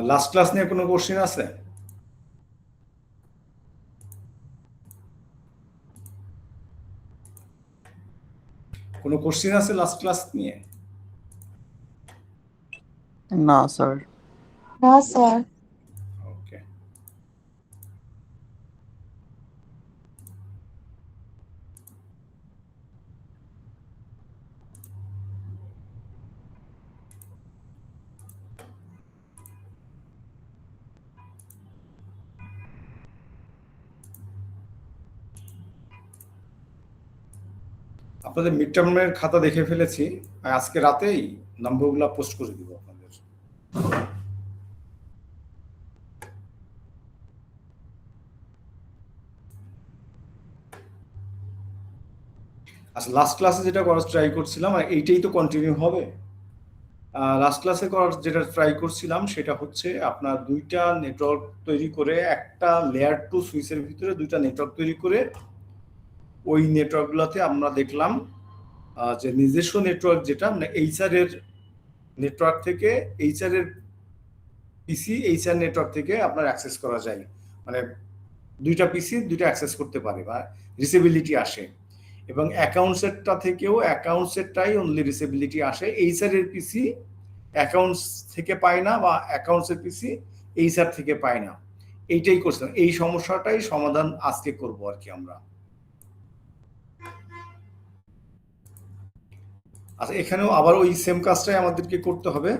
Last class নিয়ে কোনো question আছে? কোনো কোশ্চেন আছে লাস্ট ক্লাস নিয়ে? না স্যার। না স্যার। ওকে। আপনাদের মিড টার্মের খাতা দেখে ফেলেছি, আজকে রাতেই নম্বরগুলো পোস্ট করে দিব আপনাদের। আচ্ছা, লাস্ট ক্লাসে যেটা করার ট্রাই করছিলাম এইটাই তো কন্টিনিউ হবে। লাস্ট ক্লাসে করার যেটা ট্রাই করছিলাম সেটা হচ্ছে আপনার দুইটা নেটওয়ার্ক তৈরি করে, একটা লেয়ার 2 সুইচের ভিতরে দুইটা নেটওয়ার্ক তৈরি করে ওই নেটওয়ার্কগুলোতে আমরা দেখলাম যে নিজস্ব নেটওয়ার্ক যেটা মানে এইচআর এর নেটওয়ার্ক থেকে এইচআর এর পিসি এইচআর নেটওয়ার্ক থেকে আপনার অ্যাক্সেস করা যায়, মানে দুইটা পিসি দুইটা অ্যাক্সেস করতে পারে বা রিসেবিলিটি আসে, এবং অ্যাকাউন্টসেরটা থেকেও অ্যাকাউন্টসেরটাই অনলি রিসেবিলিটি আসে, এইচআর এর পিসি অ্যাকাউন্টস থেকে পায় না বা অ্যাকাউন্টসের পিসি এইচআর থেকে পায় না। এইটাই করছিলাম, এই সমস্যাটাই সমাধান আজকে করব আর কি আমরা। আচ্ছা, এখানেও আবার ওই সেম কাজটাই আমাদেরকে করতে হবে।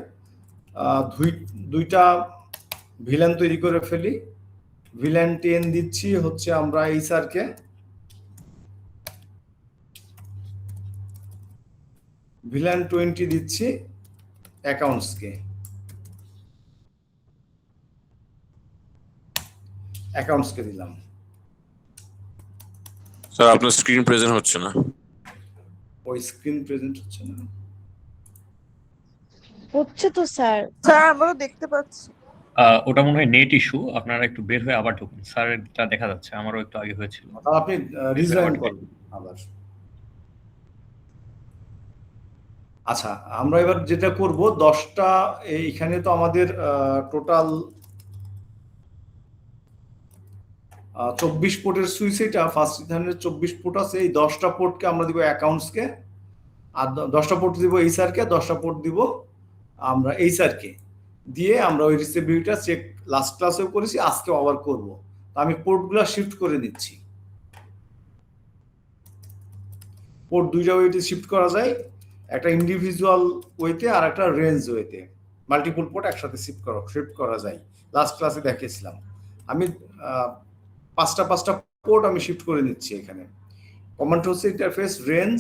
দুইটা ভিলেন তৈরি করে ফেলি। ভিলেন 10 দিচ্ছি হচ্ছে আমরা এইচআর কে, ভিলেন 20 দিচ্ছি অ্যাকাউন্টসকে, অ্যাকাউন্টসকে দিলাম। স্যার আপনার স্ক্রিন প্রেজেন্ট হচ্ছে না। ওই স্ক্রিন প্রেজেন্ট হচ্ছে না? হচ্ছে তো স্যার। স্যার আমরাও দেখতে পাচ্ছি। ওটা মনে হয় নেট ইস্যু, আপনারা একটু বের হয়ে আবার ঢুকুন। স্যারটা দেখা যাচ্ছে, আমারও একটু আগে হয়েছিল। আপনি রিজয়েন করুন আবার। আচ্ছা, আমরা এবার যেটা করব 10টা, এইখানে তো আমাদের টোটাল 24 পোর্টের সুইচ, এটা ফার্স্ট ইথারনেট 24 পোর্ট আছে, এই 10টা পোর্টকে আমরা দিব অ্যাকাউন্টসকে, আর 10টা পোর্ট দিব এইচআর কে, 10টা পোর্ট দিব আমরা এইচআর কে, দিয়ে আমরা ওই রিসেবিলিটিটা চেক লাস্ট ক্লাসেও করেছি, আজকে আবার করব। তো আমি পোর্টগুলো শিফট করে দিচ্ছি। পোর্ট দুইটা ওয়েতে শিফট করা যায়, একটা ইন্ডিভিজুয়াল ওয়েতে আর একটা রেঞ্জ ওয়েতে, মাল্টিপল পোর্ট একসাথে শিফট করা যায়। লাস্ট ক্লাসে দেখিয়েছিলাম। আমি পাঁচটা পোর্ট আমি শিফট করে নিচ্ছি এখানে। কমান্ড হচ্ছে interface range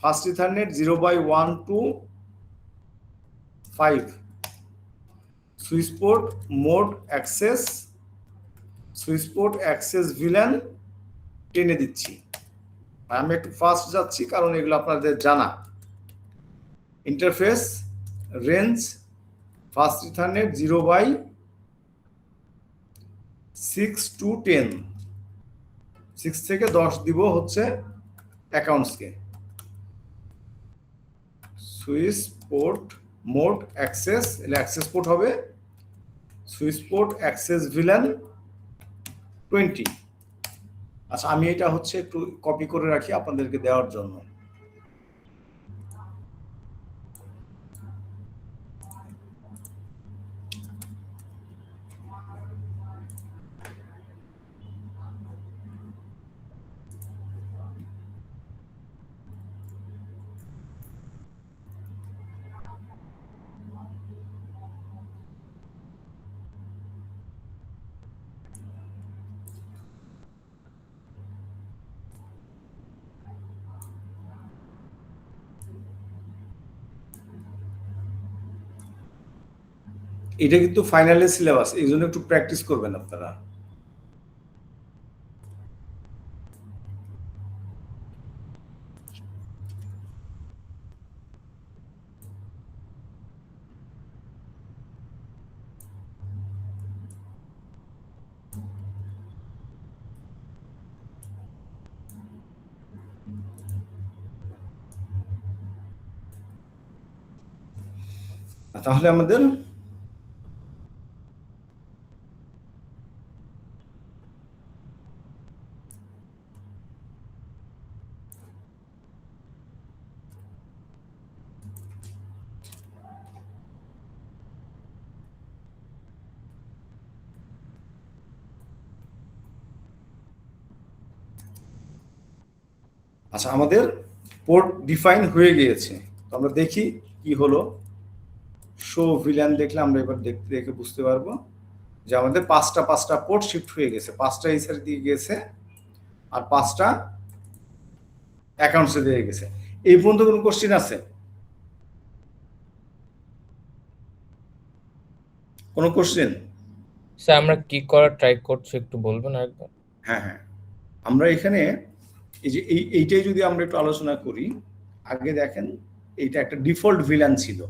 first ethernet 0/1 to 5, switch port mode access, switch port access villain 10 দিচ্ছি। আমি একটু ফাস্ট যাচ্ছি কারণ এগুলো আপনাদের জানা। Interface range first ethernet 0/6 to 10, 6 থেকে 10 দিব হচ্ছে অ্যাকাউন্টসকে। সুইচ পোর্ট মোড অ্যাক্সেস, এলে অ্যাক্সেস পোর্ট হবে, সুইচ পোর্ট অ্যাক্সেস ভিলেন 20। আচ্ছা, আমি এটা হচ্ছে একটু কপি করে রাখি আপনাদেরকে দেওয়ার জন্য। এটা কিন্তু ফাইনালের সিলেবাস, এই জন্য একটু প্র্যাকটিস করবেন আপনারা। তাহলে আমাদের আচ্ছা, আমাদের পোর্ট ডিফাইন হয়ে গিয়েছে। তো আমরা দেখি কি হলো। শো ভিলান দেখলে আমরা এবার দেখে বুঝতে পারবো যে আমাদের পাঁচটা পোর্ট শিফট হয়ে গেছে, 5টা ইসার দিয়ে গেছে আর 5টা অ্যাকাউন্টসে দিয়ে গেছে। এই পর্যন্ত কোনো কোশ্চেন আছে? কোনো কোশ্চেন? স্যার আমরা কি করার ট্রাই করছি একটু বলবেন আরেকবার? হ্যাঁ হ্যাঁ, আমরা এখানে এই যে এইটাই যদি আমরা একটু আলোচনা করি। আগে দেখেন, এইটা একটা ডিফল্ট ভিলান ছিল,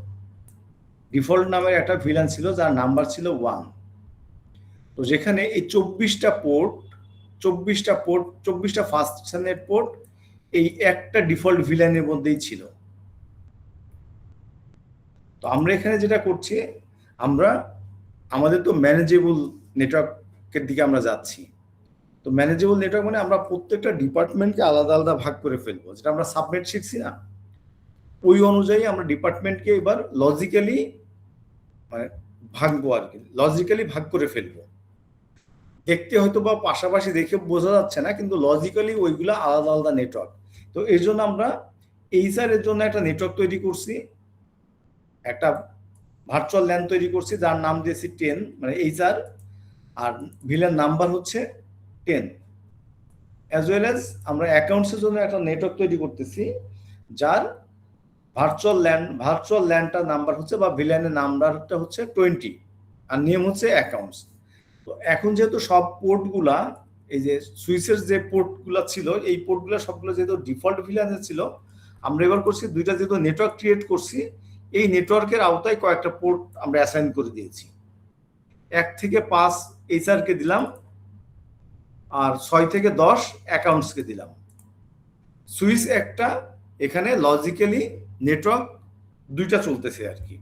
ডিফল্ট নামের একটা ভিলান ছিল যার নাম্বার ছিল 1। তো যেখানে এই 24টা পোর্ট 24টা ফাংশনের পোর্ট এই একটা ডিফল্ট ভিলানের মধ্যেই ছিল। তো আমরা এখানে যেটা করছি, আমরা আমাদের তো ম্যানেজেবল নেটওয়ার্কের দিকে আমরা যাচ্ছি। তো ম্যানেজেবল নেটওয়ার্ক মানে আমরা প্রত্যেকটা ডিপার্টমেন্টকে আলাদা আলাদা ভাগ করে ফেলবো, যেটা আমরা সাবনেট শিখছি না, ওই অনুযায়ী আমরা ডিপার্টমেন্টকে এবার লজিক্যালি মানে ভাগবো আর কি, লজিক্যালি ভাগ করে ফেলবো। দেখতে হয়তো বা পাশাপাশি দেখে বোঝা যাচ্ছে না, কিন্তু লজিক্যালি ওইগুলো আলাদা আলাদা নেটওয়ার্ক। তো এর জন্য আমরা এইচআর এর জন্য একটা নেটওয়ার্ক তৈরি করছি, একটা ভার্চুয়াল ল্যান তৈরি করছি যার নাম দিয়েছি 10, মানে এইচআর, আর ভিলেন নাম্বার হচ্ছে 10। অ্যাজ ওয়েল অ্যাজ আমরা অ্যাকাউন্টসের জন্য একটা নেটওয়ার্ক তৈরি করতেছি যার ভার্চুয়াল ল্যানটার নাম্বার হচ্ছে বা ভিলেনের নাম্বারটা হচ্ছে 20 আর নেম হচ্ছে অ্যাকাউন্টস। তো এখন যেহেতু সব পোর্টগুলা, এই যে সুইচের যে পোর্টগুলা ছিল, এই পোর্টগুলা সবগুলো যেহেতু ডিফল্ট ভিলানে ছিল, আমরা এবার করছি দুইটা যেহেতু নেটওয়ার্ক ক্রিয়েট করছি, এই নেটওয়ার্কের আওতায় কয়েকটা পোর্ট আমরা অ্যাসাইন করে দিয়েছি। 1 থেকে 5 এইচআর কে দিলাম আর 6 থেকে 10 অ্যাকাউন্টসকে দিলাম। সুইচ একটা, এখানে লজিক্যালি নেটওয়ার্ক দুইটা চলতেছে আর কি।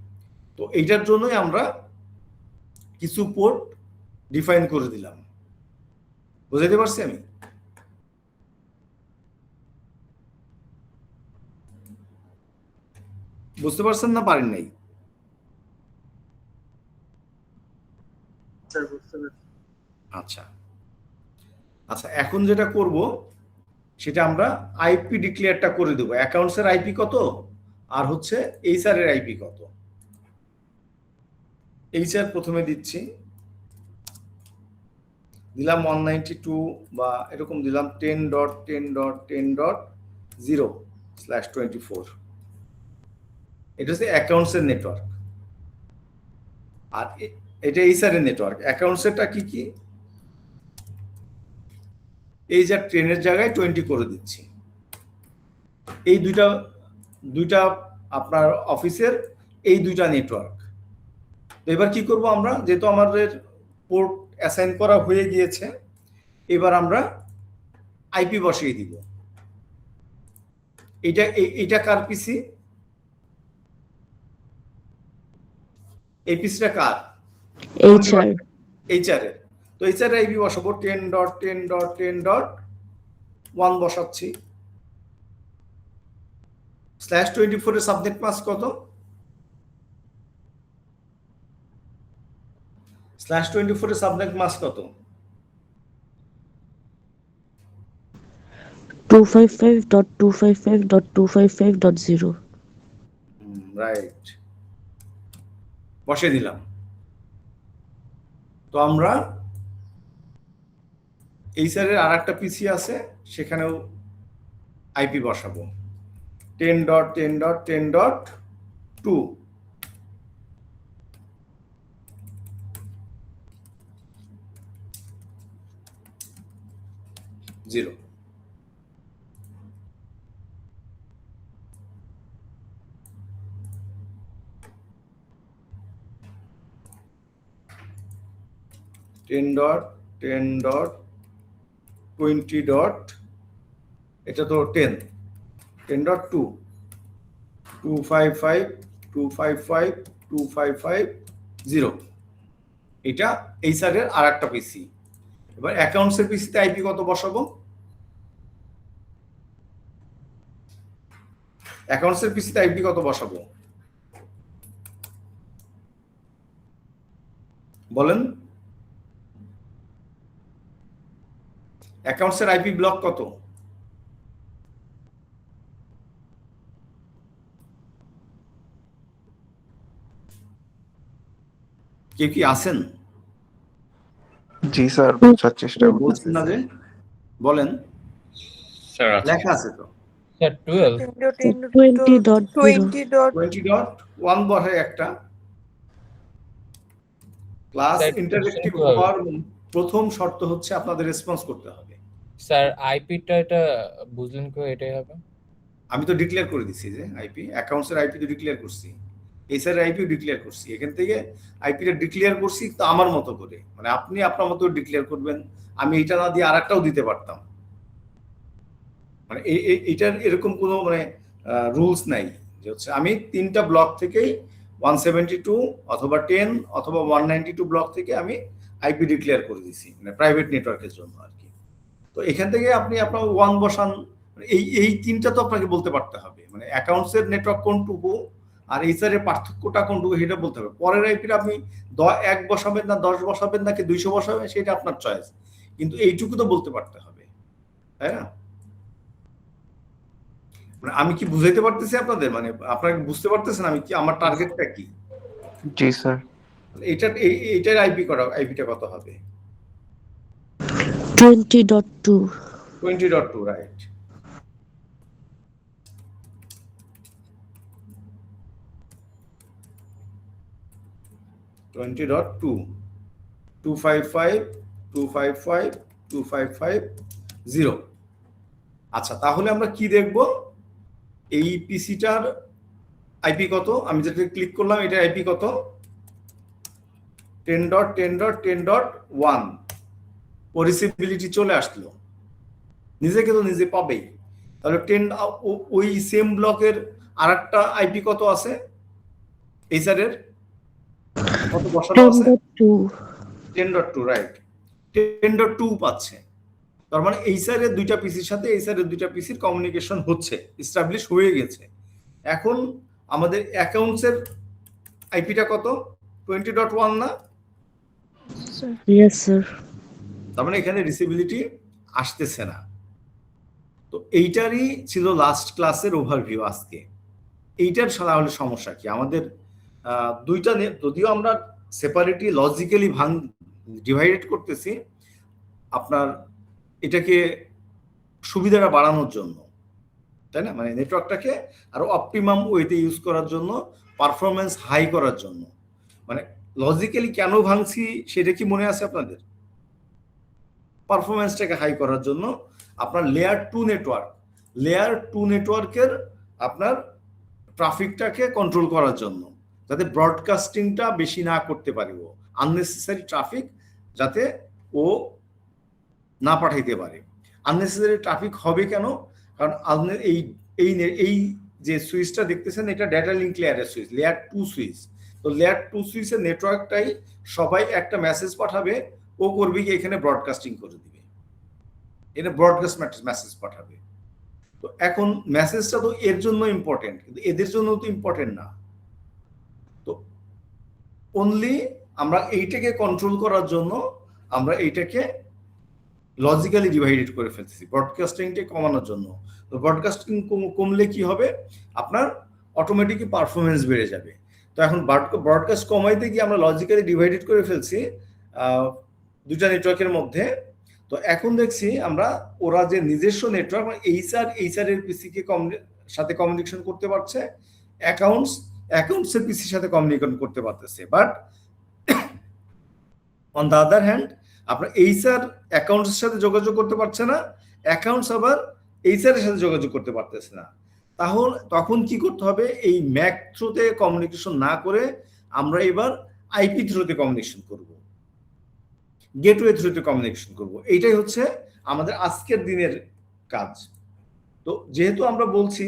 তো এইটার জন্যই আমরা কিছু পোর্ট ডিফাইন করে দিলাম। বুঝাইতে পারছি আমি? বুঝতে পারছেন না পারেন নাই? আচ্ছা আচ্ছা, এখন যেটা করব সেটা আমরা আইপি ডিক্লেয়ারটা করে দেবো। অ্যাকাউন্টসের আইপি কত আর হচ্ছে এইচআর এর আইপি কত। এইচআর প্রথমে দিচ্ছি, দিলাম 192 বা এরকম দিলাম 10.10.10.0/24। এটা হচ্ছে অ্যাকাউন্টসের নেটওয়ার্ক, আর এটা এইচআর এর নেটওয়ার্ক। অ্যাকাউন্টসেরটা কি কি? এই যে 10 এর জায়গায় 20 করে দিচ্ছি। এই দুইটা আপনার অফিসের এই দুইটা নেটওয়ার্ক। এবার কি করব আমরা, যেহেতু আমাদের পোর্ট অ্যাসাইন করা হয়ে গিয়েছে, এবার আমরা আইপি বসিয়ে দিব। এটা কার পিসি? এই পিসিটা কার? এইচআর এর। তো এইচআর এর আইপি বসাবো 10.10.10.1 বসাচ্ছি। /24 এর সাবনেট মাস্ক কত? /24 এর সাবনেট মাস্ক কত? 255.255.255.0। রাইট, বসিয়ে দিলাম। তো আমরা এইচআর এর আরেকটা পিসি আছে, সেখানেও আইপি বসাবো 10.10.10.2। 0। টেন ডট 20 ডট, এটা তো 10.2 255.255.255.0, এটা এইচআরের আর একটা পিসি। এবার অ্যাকাউন্টসের পিসিতে আইপি কত বসাবো? অ্যাকাউন্টসের পিসিতে আইপি কত বসাবো বলেন? অ্যাকাউন্টসের আইপি ব্লক কত? কেউ কি আছেন? জি স্যার, বোঝার চেষ্টা বলছেন না করতেছি। যে, বলেন। স্যার আছে লেখা আছে তো স্যার 12 20.0 20.1 বসে একটা। ক্লাস স্যার, ইন্টারেক্টিভ question হওয়ার প্রথম শর্ত হচ্ছে আপনাদের রেসপন্স করতে হবে। স্যার আইপিটা এটা বুঝলেন কি এটাই হবে? আমি তো ডিক্লেয়ার করে দিছি যে আইপি, অ্যাকাউন্টসের আইপি তো ডিক্লেয়ার করছি, এইচআর আইপিও ডিক্লেয়ার করছি। এখান থেকে আইপিটা ডিক্লেয়ার করছি তো আমার মতো করে, মানে আপনি আপনার মতো ডিক্লেয়ার করবেন। আমি এটা না দিয়ে আরেকটাও দিতে পারতাম, মানে এইটার এরকম কোনো মানে রুলস নাই যে হচ্ছে আমি 3টা ব্লক থেকেই 172 অথবা 10 অথবা 192 ব্লক থেকে আমি আইপি ডিক্লেয়ার করে দিছি, মানে প্রাইভেট নেটওয়ার্কের জন্য আর কি। তো এখান থেকে আপনি আপনার 1 বসান, এই 3টা তো আপনাকে বলতে পারতে হবে, মানে অ্যাকাউন্টসের নেটওয়ার্ক কোনটুকু আর এইচআর এর পার্থক্যটা কোনটুকু সেটা বলতে হবে। পরের আইপিটা আপনি 1 বসাবেন না 10 বসাবেন নাকি 200 বসাবেন সেটা আপনার চয়েস, কিন্তু এইটুকু তো বলতে পারতে হবে, তাই না? মানে আমি কি বুঝাইতে পারতেছি আপনাদের, মানে আপনারা বুঝতে পারতেছেন আমি কি, আমার টার্গেটটা কি? জি স্যার। এইটার আইপিটা কত হবে? 20.2 20.2, রাইট। Twenty dot 255.255.255.0। আচ্ছা, তাহলে আমরা কি দেখব? এই পিসিটার আইপি কত? আমি যেটা ক্লিক করলাম এটা আইপি কত? 10.10.10.1। রিসিভিলিটি চলে আসলো, নিজেকে তো নিজে পাবেই। তাহলে 10 ওই সেম ব্লকের আরেকটা আইপি কত আছে এইচআর এর? কত বসানো আছে? 10.2 10.2, রাইট। 10.2 পাচ্ছে। তার মানে এইচআর এর 2টা পিসির সাথে এইচআর এর 2টা পিসির কমিউনিকেশন হচ্ছে, এস্টাবলিশ হয়ে গেছে। এখন আমাদের অ্যাকাউন্টসের আইপিটা কত? 20.1 না? Yes sir. তার মানে এখানে রিসিভিলিটি আসতেছে না। তো এইটারই ছিল লাস্ট ক্লাসের ওভারভিউ আজকে। এইটার তাহলে সমস্যা কি? আমাদের দুইটা, যদিও আমরা সেপারেটলি লজিক্যালি ডিভাইডেড করতেছি আপনার এটাকে সুবিধাটা বাড়ানোর জন্য, তাই না? মানে নেটওয়ার্কটাকে আরো অপটিমাম ওয়েতে ইউজ করার জন্য, পারফরমেন্স হাই করার জন্য। মানে লজিক্যালি কেন ভাঙছি সেটা কি মনে আছে আপনাদের? পারফরমেন্সটাকে হাই করার জন্য, আপনার লেয়ার 2 নেটওয়ার্কের আপনার ট্রাফিকটাকে কন্ট্রোল করার জন্য, যাতে ব্রডকাস্টিংটা বেশি না করতে পারে, ও আননেসেসারি ট্রাফিক যাতে ও না পাঠাইতে পারে। আননেসেসারি ট্রাফিক হবে কেন? কারণ এই এই এই যে সুইচটা দেখতেছেন এটা ডেটা লিঙ্ক লেয়ারের সুইচ, লেয়ার 2 সুইচ। তো লেয়ার 2 সুইচের নেটওয়ার্কটাই সবাই একটা মেসেজ পাঠাবে, ও করবে কি এখানে ব্রডকাস্টিং করে দিবে, এটা ব্রডকাস্ট মেসেজ পাঠাবে। তো এখন মেসেজটা তো এর জন্য ইম্পর্টেন্ট, কিন্তু এদের জন্য তো ইম্পর্টেন্ট না। তো অনলি আমরা এইটাকে কন্ট্রোল করার জন্য আমরা এইটাকে লজিক্যালি ডিভাইডেড করে ফেলতেছি, ব্রডকাস্টিংটা কমানোর জন্য। তো ব্রডকাস্টিং কমলে কি হবে? আপনার অটোমেটিকলি পারফরমেন্স বেড়ে যাবে। তো এখন ব্রডকাস্ট কমাইতে গিয়ে আমরা লজিক্যালি ডিভাইডেড করে ফেলছি 2টা নেটওয়ার্কের মধ্যে। তো এখন দেখছি আমরা ওরা যে নিজস্ব নেটওয়ার্ক, এইচআর এর পিসিকে সাথে কমিউনিকেশন করতে পারছে, অ্যাকাউন্টসের পিসির সাথে কমিউনিকেশন করতে পারতেছে। But on the other hand আপনার এইচআর অ্যাকাউন্টসের সাথে যোগাযোগ করতে পারছে না, অ্যাকাউন্টস আবার এইচআর এর সাথে যোগাযোগ করতে পারতেছে না। তাহলে তখন কি করতে হবে, এই ম্যাক থ্রুতে কমিউনিকেশন না করে আমরা এবার আইপি থ্রুতে কমিউনিকেশন করব, গেটওয়ে থ্রুতে কমিউনিকেশন করব। এইটাই হচ্ছে আমাদের আজকের দিনের কাজ। তো যেহেতু আমরা বলছি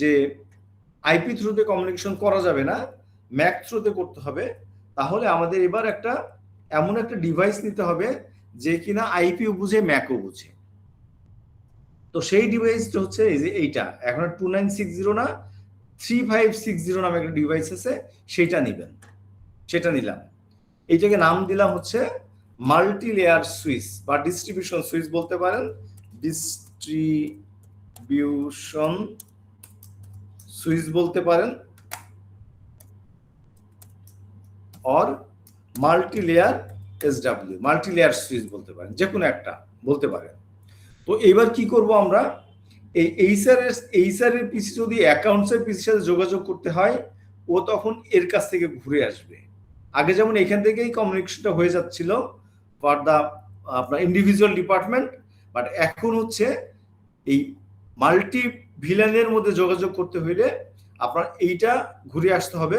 যে আইপি থ্রুতে কমিউনিকেশন করা যাবে না, ম্যাক থ্রুতে করতে হবে, তাহলে আমাদের এবার এমন একটা ডিভাইস নিতে হবে যে কিনা আইপিও বুঝে ম্যাকও বুঝে। তো সেই ডিভাইসটা হচ্ছে এই যে এইটা, এখন 2960 না 3560 নামে একটা ডিভাইস আছে, সেটা নিবেন। সেটা নিলাম, এইটাকে নাম দিলাম হচ্ছে মাল্টি লেয়ার সুইচ বা ডিস্ট্রিবিউশন সুইচ বলতে পারেন, ডিস্ট্রিবিউশন সুইচ বলতে পারেন, or multi layer SW, multi layer switch বলতে পারেন, যে কোনো একটা বলতে পারেন। তো এবার কি করব আমরা, এই এইচআর এর পিসি যদি অ্যাকাউন্টসের পিসির সাথে যোগাযোগ করতে হয়, ও তখন এর কাছ থেকে ঘুরে আসবে। আগে যেমন এখান থেকেই কমিউনিকেশনটা হয়ে যাচ্ছিল ফর দা আপনার ইন্ডিভিজুয়াল ডিপার্টমেন্ট, বাট এখন হচ্ছে এই মাল্টি ভিলানের মধ্যে যোগাযোগ করতে হইলে আপনার এইটা ঘুরে আসতে হবে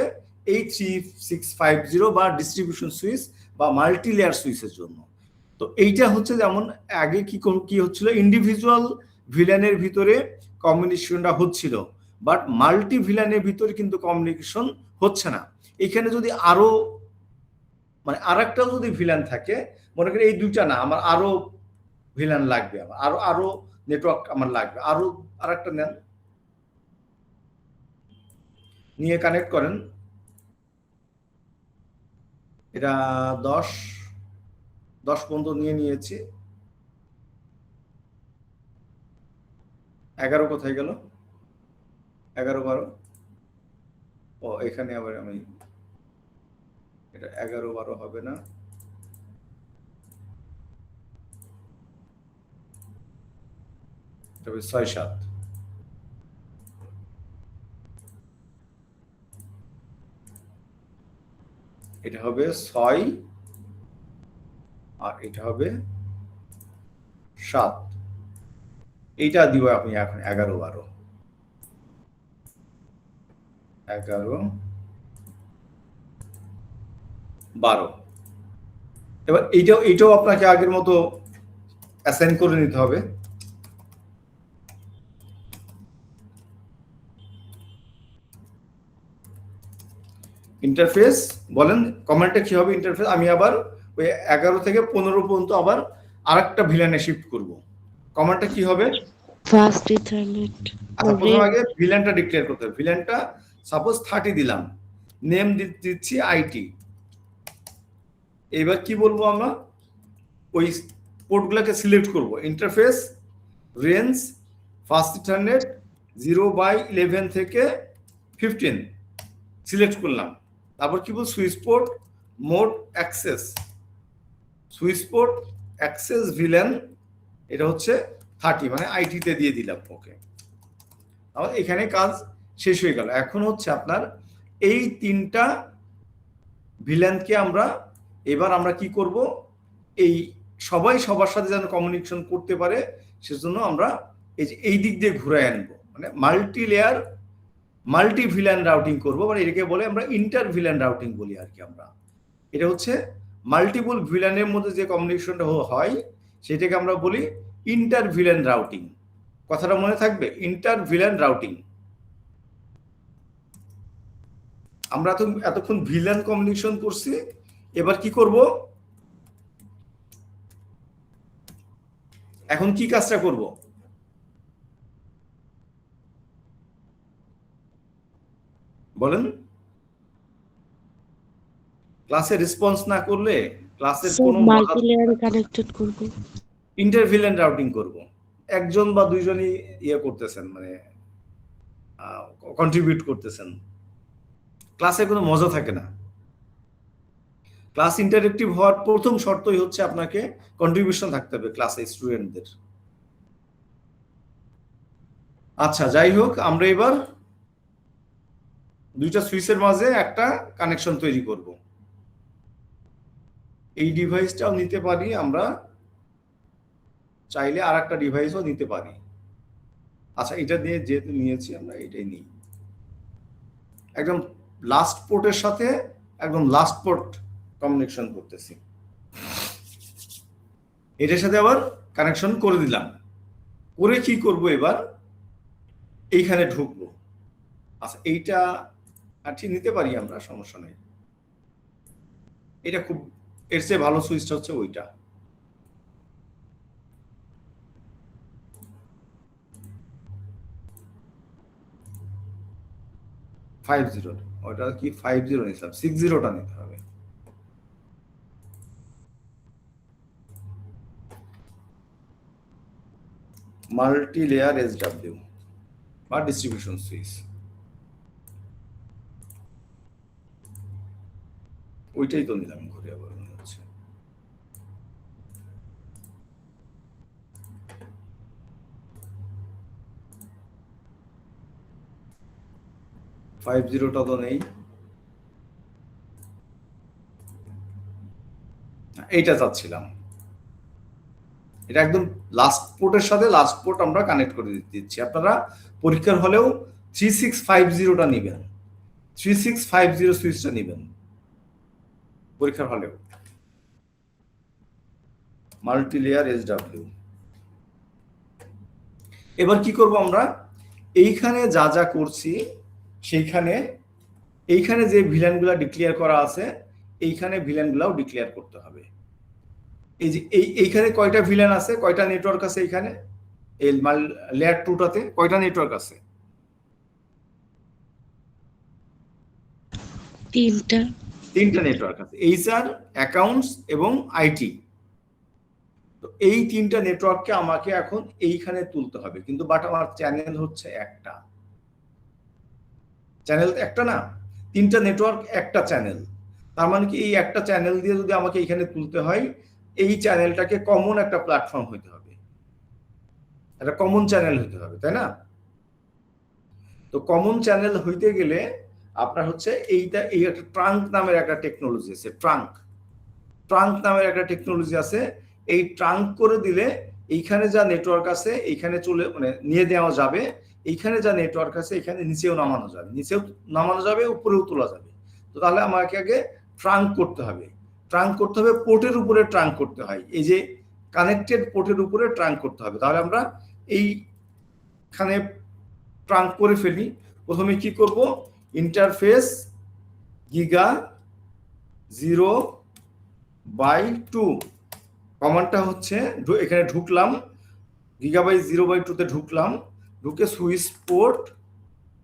এই 3650 বা ডিস্ট্রিবিউশন সুইচ বা মাল্টি লেয়ার সুইচের জন্য। তো এইটা হচ্ছে যেমন আগে কি হচ্ছিল, ইন্ডিভিজুয়াল ভিলানের ভিতরে কমিউনিকেশনটা হচ্ছিল, বাট মাল্টি ভিলানের ভিতরে কিন্তু কমিউনিকেশন হচ্ছে না। এখানে যদি আরো মানে আরেকটাও যদি ভিলান থাকে, মনে করি এই দুইটা না, আমার আরো ভিলান লাগবে, আমার আরো নেটওয়ার্ক আমার লাগবে, আরো আরেকটা নেন, নিয়ে কানেক্ট করেন। এটা 10 পর্যন্ত নিয়েছি। 11 কোথায় গেল, 11 12, ও এখানে আবার আমি এটা 11 12 হবে না, তবে 6 7, এটা হবে 6 আর এটা হবে 7, এইটা দিব আপনি এখন 11 12, 11 12। এবার এইটাও আপনাকে আগের মতো অ্যাসাইন করে নিতে হবে। ইন্টারফেস বলেন, কমেন্টে কি হবে ইন্টারফেস, আমি আবার ওই 11 থেকে 15 পর্যন্ত আবার আরেকটা ভিলানে শিফট করব। কমেন্টটা কি হবে, ফাস্ট ইথারনেট। আচ্ছা প্রথম আগে ভিলানটা ডিক্লেয়ার করতে হবে। ভিলানটা সাপোজ 30 দিলাম, নেম দিচ্ছি আইটি। এবার কি বলবো, আমরা ওই পোর্টগুলোকে সিলেক্ট করব, ইন্টারফেস রেঞ্জ ফাস্ট ইথারনেট 0/11 থেকে 15 সিলেক্ট করলাম। তারপর কি বল, switch port mode access, switch port access VLAN, এটা হচ্ছে 30, মানে আইটিতে দিয়ে দিলাম। ওকে, তাহলে এখানে কাজ শেষ হয়ে গেল। এখন হচ্ছে আপনার এই 3টা ভিলেনকে এবার আমরা কি করব, এই সবাই সবার সাথে যেন কমিউনিকেশন করতে পারে, সেজন্য আমরা এই দিক দিয়ে ঘুরে আনবো, মানে multi layer multi villain routing করবো, মানে এটাকে বলে আমরা ইন্টার ভিলান রাউটিং বলি আর কি। আমরা এটা হচ্ছে মাল্টিপল ভিলানের মধ্যে যে কমিউনিকেশনটা হয় সেটাকে আমরা বলি ইন্টার ভিলান রাউটিং। কথাটা মনে থাকবে, ইন্টার ভিলান রাউটিং। আমরা এতক্ষণ ভিলান কমিউনিকেশন করছি, এবার কি করব, এখন কি কাজটা করব, বলেন। ক্লাসে রেসপন্স না করলে ক্লাসের কোনো মাল্টি লেয়ারে কানেক্টেড করব, ইন্টার ভিলান রাউটিং করব। একজন বা দুইজনই ইয়ে করতেছেন, মানে কন্ট্রিবিউট করতেছেন, ক্লাসে কোনো মজা থাকে না। ক্লাস ইন্টারেক্টিভ হওয়ার প্রথম শর্তই হচ্ছে আপনাকে কন্ট্রিবিউশন থাকতে হবে ক্লাসে স্টুডেন্টদের। আচ্ছা যাই হোক, আমরা এবার দুইটা সুইচের মাঝে একটা কানেকশন তৈরি করব। এই ডিভাইসটাও নিতে পারি আমরা, চাইলে আর একটা ডিভাইসও নিতে পারি। আচ্ছা, এটা দিয়ে যেহেতু নিয়েছি আমরা এটাই নিই। একদম লাস্ট পোর্টের সাথে একদম লাস্ট পোর্ট কমিউনিকেশন করতেছি, এটার সাথে আবার কানেকশন করে দিলাম। করে কি করব এবার, এইখানে ঢুকবো। আচ্ছা, এইটা ঠিক নিতে পারি আমরা, সমস্যা নেই। এটা খুব, এর চেয়ে ভালো সুইচটা হচ্ছে ওইটা। ফাইভ জিরো, ওটা কি 50 নিলাম, 60টা নিতে হবে। মাল্টি লেয়ার SW বা ডিস্ট্রিবিউশন সুইচ, ওইটাই তো নিলাম ঘুরে আবার মনে হচ্ছে। ফাইভ জিরোটা তো নেই, এইটা চাচ্ছিলাম। এটা একদম লাস্ট পোর্টের সাথে লাস্ট পোর্ট আমরা কানেক্ট করে দিচ্ছি। আপনারা পরীক্ষার হলেও 3650টা নেবেন, 3650 সুইচটা নেবেন পরীক্ষার হলেও। Multi layer SW। এবার কি করব আমরা, এইখানে যা যা করছি সেইখানে, এইখানে যে ভিলেনগুলা ডিক্লেয়ার করা আছে এইখানে ভিলেনগুলাও ডিক্লেয়ার করতে হবে। এই যে এইখানে কয়টা ভিলেন আছে, কয়টা নেটওয়ার্ক আছে এইখানে, এই লেয়ার 2টাতে কয়টা নেটওয়ার্ক আছে? 3টা নেটওয়ার্ক আছে, HR, অ্যাকাউন্টস এবং আইটি। তো এই 3টা নেটওয়ার্ককে আমাকে এখন এইখানে তুলতে হবে, কিন্তু বাট আমার চ্যানেল হচ্ছে একটা। চ্যানেল একটা না, 3টা নেটওয়ার্ক একটা চ্যানেল। তার মানে কি এই একটা চ্যানেল দিয়ে যদি আমাকে এইখানে তুলতে হয়, এই চ্যানেলটাকে কমন একটা প্ল্যাটফর্ম হইতে হবে, একটা কমন চ্যানেল হইতে হবে, তাই না? তো কমন চ্যানেল হইতে গেলে আপনার হচ্ছে এইটা, এই একটা ট্রাঙ্ক নামের একটা টেকনোলজি আছে, ট্রাঙ্ক নামের একটা টেকনোলজি আছে। এই ট্রাঙ্ক করে দিলে এইখানে যা নেটওয়ার্ক আছে এইখানে চলে, মানে নিয়ে দেওয়া যাবে। এইখানে যা নেটওয়ার্ক আছে এখানে নিচেও নামানো যাবে, নিচেও নামানো যাবে, উপরেও তোলা যাবে। তো তাহলে আমাকে আগে ট্রাঙ্ক করতে হবে, পোর্টের উপরে ট্রাঙ্ক করতে হয়, এই যে কানেক্টেড পোর্টের উপরে ট্রাঙ্ক করতে হবে। তাহলে আমরা এইখানে ট্রাঙ্ক করে ফেলি। প্রথমে কি করব, ইন্টারফেস গিগা 0/2 কমান্ডটা হচ্ছে, এখানে ঢুকলাম, গিগাবাইট 0/2 তে ঢুকলাম, ঢুকে সুইচ পোর্ট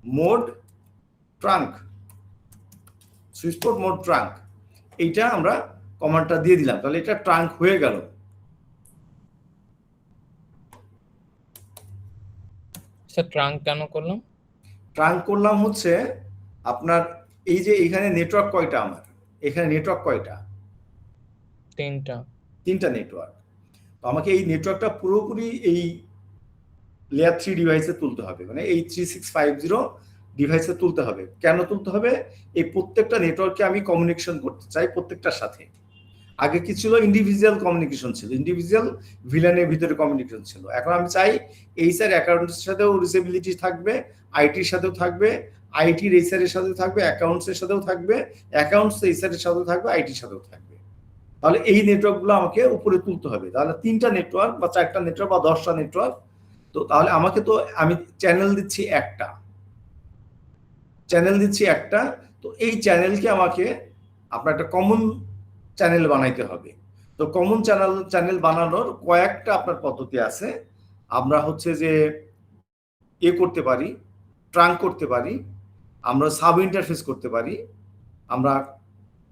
মোড ট্রাঙ্ক, এইটা আমরা কমান্ডটা দিয়ে দিলাম। তাহলে এটা ট্রাঙ্ক হয়ে গেল। স্যার ট্রাঙ্ক কেন করলাম? ট্রাঙ্ক করলাম হচ্ছে আপনার এই যে এখানে নেটওয়ার্ক কয়টা, আমার এখানে নেটওয়ার্ক কয়টা, 3টা নেটওয়ার্ক। তো আমাকে এই নেটওয়ার্কটা পুরোপুরি এই লেয়ার 3 ডিভাইসে তুলতে হবে, মানে এই 3650 ডিভাইসে তুলতে হবে। কেন তুলতে হবে, এই প্রত্যেকটা নেটওয়ার্কে আমি কমিউনিকেশন করতে চাই প্রত্যেকটার সাথে। আগে কি ছিল, ইন্ডিভিজুয়াল কমিউনিকেশন ছিল, ইন্ডিভিজুয়াল ভিলেনের ভিতরে কমিউনিকেশন ছিল। এখন আমি চাই HR অ্যাকাউন্টের সাথেও রিচেবিলিটি থাকবে, আইটির সাথেও থাকবে, আইটির HR এর সাথেও থাকবে, অ্যাকাউন্টসের সাথেও থাকবে, অ্যাকাউন্টস HR এর সাথেও থাকবে, আইটির সাথেও থাকবে। তাহলে এই নেটওয়ার্কগুলো আমাকে উপরে তুলতে হবে। তাহলে 3টা নেটওয়ার্ক বা 4টা নেটওয়ার্ক বা 10টা নেটওয়ার্ক। তো তাহলে আমাকে তো আমি চ্যানেল দিচ্ছি একটা, তো এই চ্যানেলকে আমাকে আপনার একটা কমন চ্যানেল বানাইতে হবে। তো কমন চ্যানেল বানানোর কয়েকটা আপনার পদ্ধতি আছে। আমরা হচ্ছে যে করতে পারি, ট্রাঙ্ক করতে পারি, আমরা সাব ইন্টারফেস করতে পারি, আমরা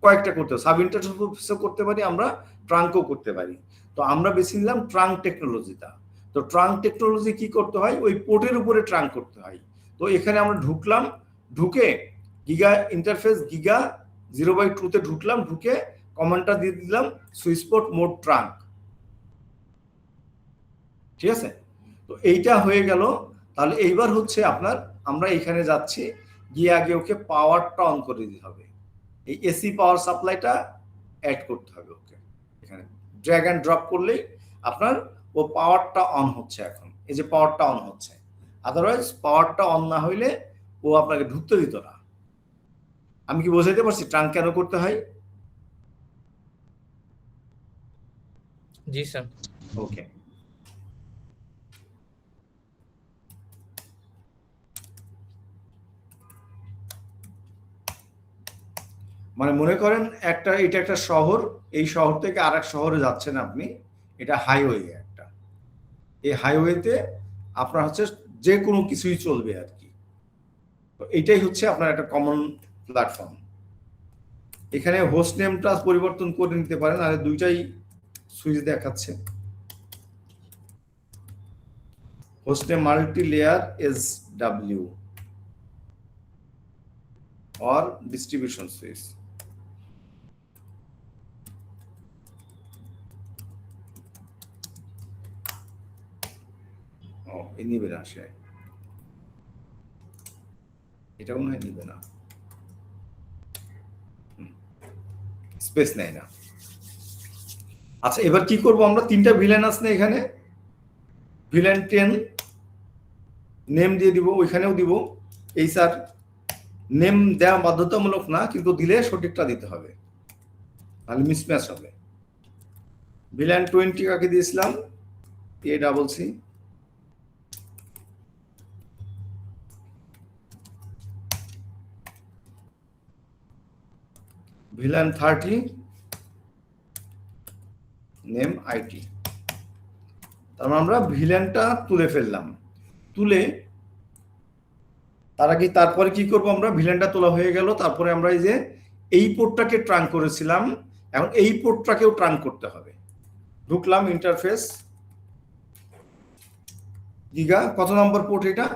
কয়েকটা সাব ইন্টারফেসও করতে পারি, আমরা ট্রাঙ্কও করতে পারি। তো আমরা বেছে নিলাম ট্রাঙ্ক টেকনোলজিটা। তো ট্রাঙ্ক টেকনোলজি কি করতে হয়, ওই পোর্টের উপরে ট্রাঙ্ক করতে হয়। তো এখানে আমরা ঢুকলাম, ঢুকে গিগা ইন্টারফেস গিগা 0/2 তে ঢুকলাম, ঢুকে কমান্ডটা দিয়ে দিলাম সুইচ পোর্ট মোড ট্রাঙ্ক। ঠিক আছে, তো এইটা হয়ে গেল। তাহলে এইবার হচ্ছে আপনার, আমরা এখানে যাচ্ছি, গিয়ে আগে ওকে পাওয়ারটা অন করে দিতে হবে, এই এসি পাওয়ার সাপ্লাইটা অ্যাড করতে হবে ওকে। এখানে ড্র্যাগ অ্যান্ড ড্রপ করলেই আপনার ও পাওয়ারটা অন হচ্ছে। এখন এই যে পাওয়ারটা অন হচ্ছে, আদারওয়াইজ পাওয়ারটা অন না হইলে ও আপনাকে ঢুকতে দিত না। আমি কি বোঝাইতে পারছি ট্রাঙ্ক কেন করতে হয়? জি স্যার। ওকে, মানে মনে করেন এটা একটা শহর, এই শহর থেকে আরেক শহরে যাচ্ছেন আপনি, এটা হাইওয়ে একটা। এই হাইওয়েতে আপনার হচ্ছে যে কোনো কিছুই চলবে আর কি। তো এইটাই হচ্ছে আপনার একটা কমন প্ল্যাটফর্ম। এখানে হোস্ট নেমটা পরিবর্তন করে নিতে পারেন, আর দুইটাই সুইচ দেখাচ্ছে। Host name multi layer SW or distribution switch. ও এই নিবে না, সে এটাও নয়, নিবে না, স্পেস নেয় না। আচ্ছা, এবার কি করব আমরা? তিনটা ভিলেন আছে না এখানে, ভিলেন 10 নেম দিয়ে দিব, ওইখানেও দিব। এই স্যার নেম দেওয়া বাধ্যতামূলক না, কিন্তু দিলে সঠিকটা দিতে হবে, তাহলে মিসম্যাচ হবে। ভিলেন 20 কাকে দিয়েছিলাম? ACC। Villain 30 name IT। তার মানে আমরা ভিলেনটা তুলে ফেললাম। তুলে তারপরে কি করব আমরা? ভিলেনটা তোলা হয়ে গেল, তারপরে আমরা এই যে এই পোর্টটাকে ট্রাঙ্ক করেছিলাম, এখন এই পোর্টটাকেও ট্রাঙ্ক করতে হবে। ঢুকলাম ইন্টারফেস, গিগা কত নম্বর পোর্ট এটা?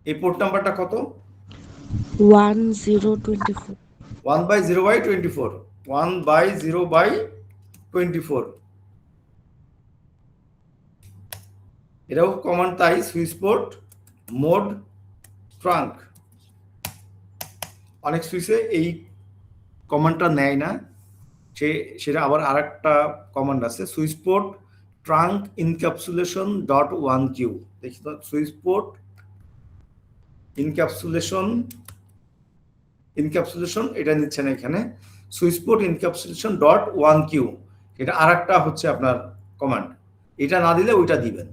এই পোর্ট নাম্বারটা কত? 1024 1/0/24, 1/0/24। এটাও কমান্ড তাই, সুইচ পোর্ট মোড ট্রাঙ্ক। অনেক সুইচে এই কমান্ডটা নেয় না, সেটা আবার আরেকটা কমান্ড আছে, switch port trunk encapsulation .1Q। দেখি তো, সুইচ পোর্ট ইনক্যাপসুলেশন এটা নিচ্ছে না এখানে, সুইচ পোর্ট ইনক্যাপসুলেশন .1Q, এটা আরেকটা হচ্ছে আপনার কমান্ড। এটা না দিলে ওইটা দিবেন।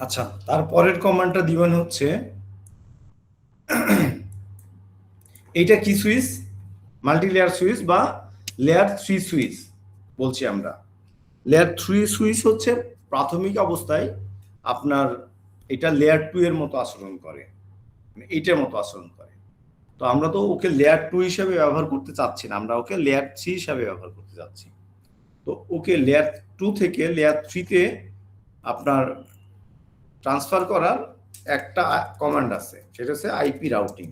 আচ্ছা, তারপরের কমান্ডটা দিবেন হচ্ছে এইটা কি সুইচ, মাল্টি লেয়ার সুইচ বা লেয়ার 3 সুইচ বলছি আমরা। লেয়ার 3 সুইচ হচ্ছে প্রাথমিক অবস্থায় আপনার এটা লেয়ার 2 এর মতো আচরণ করে, এইটার মতো আচরণ করে। তো আমরা তো ওকে লেয়ার 2 হিসেবে ব্যবহার করতে চাচ্ছি না, আমরা ওকে লেয়ার 3 হিসেবে ব্যবহার করতে চাচ্ছি। তো ওকে লেয়ার 2 থেকে লেয়ার 3 তে আপনার ট্রান্সফার করার একটা কমান্ড আছে, সেটা হচ্ছে আইপি রাউটিং।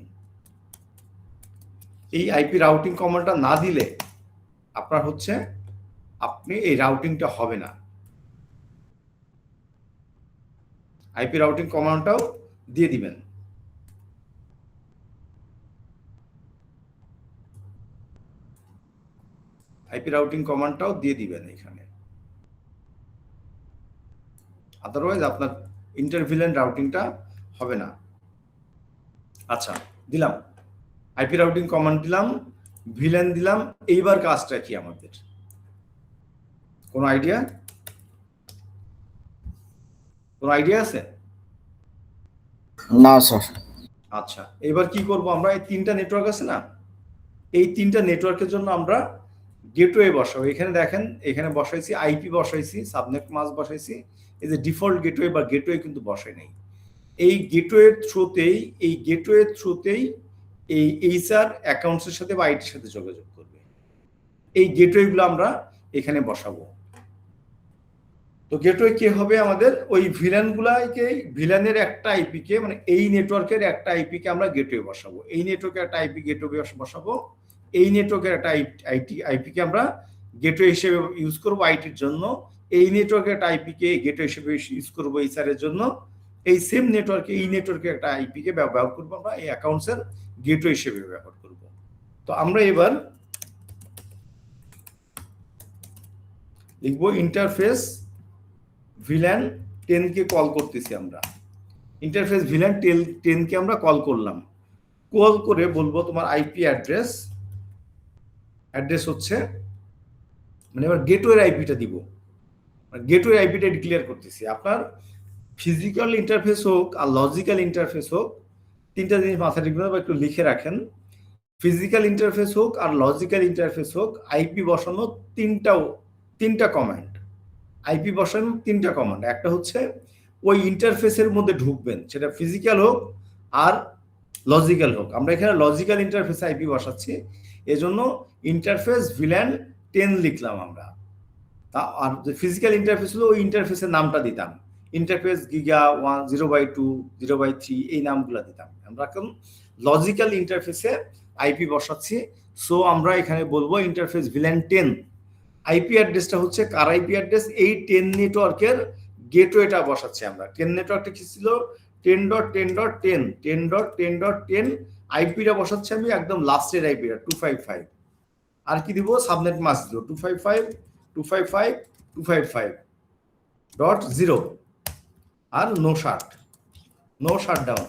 এই আইপি রাউটিং কমান্ডটা না দিলে আপনার হচ্ছে আপনি এই রাউটিংটা হবে না। আইপি রাউটিং কমান্ডটাও দিয়ে দিবেন। আইপি রাউটিং কমান্ডটাও দিয়ে দিবেন এখানে, আদারওয়াইজ আপনার ইন্টারভিলেন্ট রাউটিংটা হবে না। আচ্ছা, দিলাম আইপি রাউটিং কমান্ড, দিলাম ভিলেন দিলাম। এইবার কাজটা কি আমাদের, কোনো আইডিয়া? কোনো আইডিয়া আছে? না স্যার। আচ্ছা, এবার কি করব আমরা, এই তিনটা নেটওয়ার্ক আছে না, এই তিনটা নেটওয়ার্কের জন্য আমরা গেটওয়ে বসাবো। এখানে দেখেন, এখানে বসাইছি আইপি, বসাইছি সাবনেট মাস্ক, বসাইছি। এই যে ডিফল্ট গেটওয়ে বা গেটওয়ে কিন্তু বসাই নাই। এই গেটওয়ের থ্রুতেই এই এইচআর অ্যাকাউন্টসের সাথে বা আইটির সাথে যোগাযোগ করবে। এই গেটওয়েগুলো আমরা এখানে বসাবো। তো গেটওয়ে কি হবে আমাদের, ওই ভিলেনের একটা আইপিকে, মানে এই নেটওয়ার্কের একটা আইপিকে আমরা গেটওয়ে বসাবো। এই নেটওয়ার্কের একটা আইপি গেটওয়ে বসাবো। এই নেটওয়ার্কের একটা আইপিকে আমরা গেটওয়ে হিসেবে ইউজ করবো আইটির জন্য। এই নেটওয়ার্কের একটা আইপিকে গেটওয়ে হিসেবে ইউজ করবো এইচআর এর জন্য। এই সেম নেটওয়ার্কে এই নেটওয়ার্কের একটা আইপিকে ব্যবহার করবো আমরা এই অ্যাকাউন্টসের গেটওয়ে হিসেবে ব্যবহার করব। তো আমরা এবার লিখবো ইন্টারফেস ভিল্যান 10 কে কল করতেছি আমরা। ইন্টারফেস ভিল্যান 10 কে আমরা কল করলাম। কল করে বলবো তোমার আইপি অ্যাড্রেস হচ্ছে, মানে এবার গেটওয়ের আইপিটা দিব। গেটওয়ে আইপিটা ডিক্লেয়ার করতেছি। আপনার ফিজিক্যাল ইন্টারফেস হোক আর লজিক্যাল ইন্টারফেস হোক, তিনটা জিনিস মাথায় রাখবেন বা একটু লিখে রাখেন। ফিজিক্যাল ইন্টারফেস হোক আর লজিক্যাল ইন্টারফেস হোক, আইপি বসানো তিনটা কমান্ড। আইপি বসানো তিনটা কমান্ড। একটা হচ্ছে ওই ইন্টারফেসের মধ্যে ঢুকবেন, সেটা ফিজিক্যাল হোক আর লজিক্যাল হোক। আমরা এখানে লজিক্যাল ইন্টারফেস আইপি বসাচ্ছি, এজন্য ইন্টারফেস ভিল্যান 10 লিখলাম আমরা। আর ফিজিক্যাল ইন্টারফেস হলো ওই ইন্টারফেসের নামটা দিতাম, ইন্টারফেস গিগা 1 0/2 0/3 এই নামগুলো দিতাম আমরা। এখন লজিক্যাল ইন্টারফেসে আইপি বসাচ্ছি, সো আমরা এখানে বলবো ইন্টারফেস ভিল্যান 10। আইপি অ্যাড্রেসটা হচ্ছে কার আইপি অ্যাড্রেস, এই 10 নেটওয়ার্কের গেটওয়েটা বসাচ্ছি আমরা। 10 নেটওয়ার্কটা কি ছিল, 10.10.10 10.10.10। আইপিটা বসাচ্ছি আমি একদম লাস্টের আইপিটা 255। আর কি দিব, সাবনেট মাস্ক দিব 255.255.0 আর নো শাটডাউন।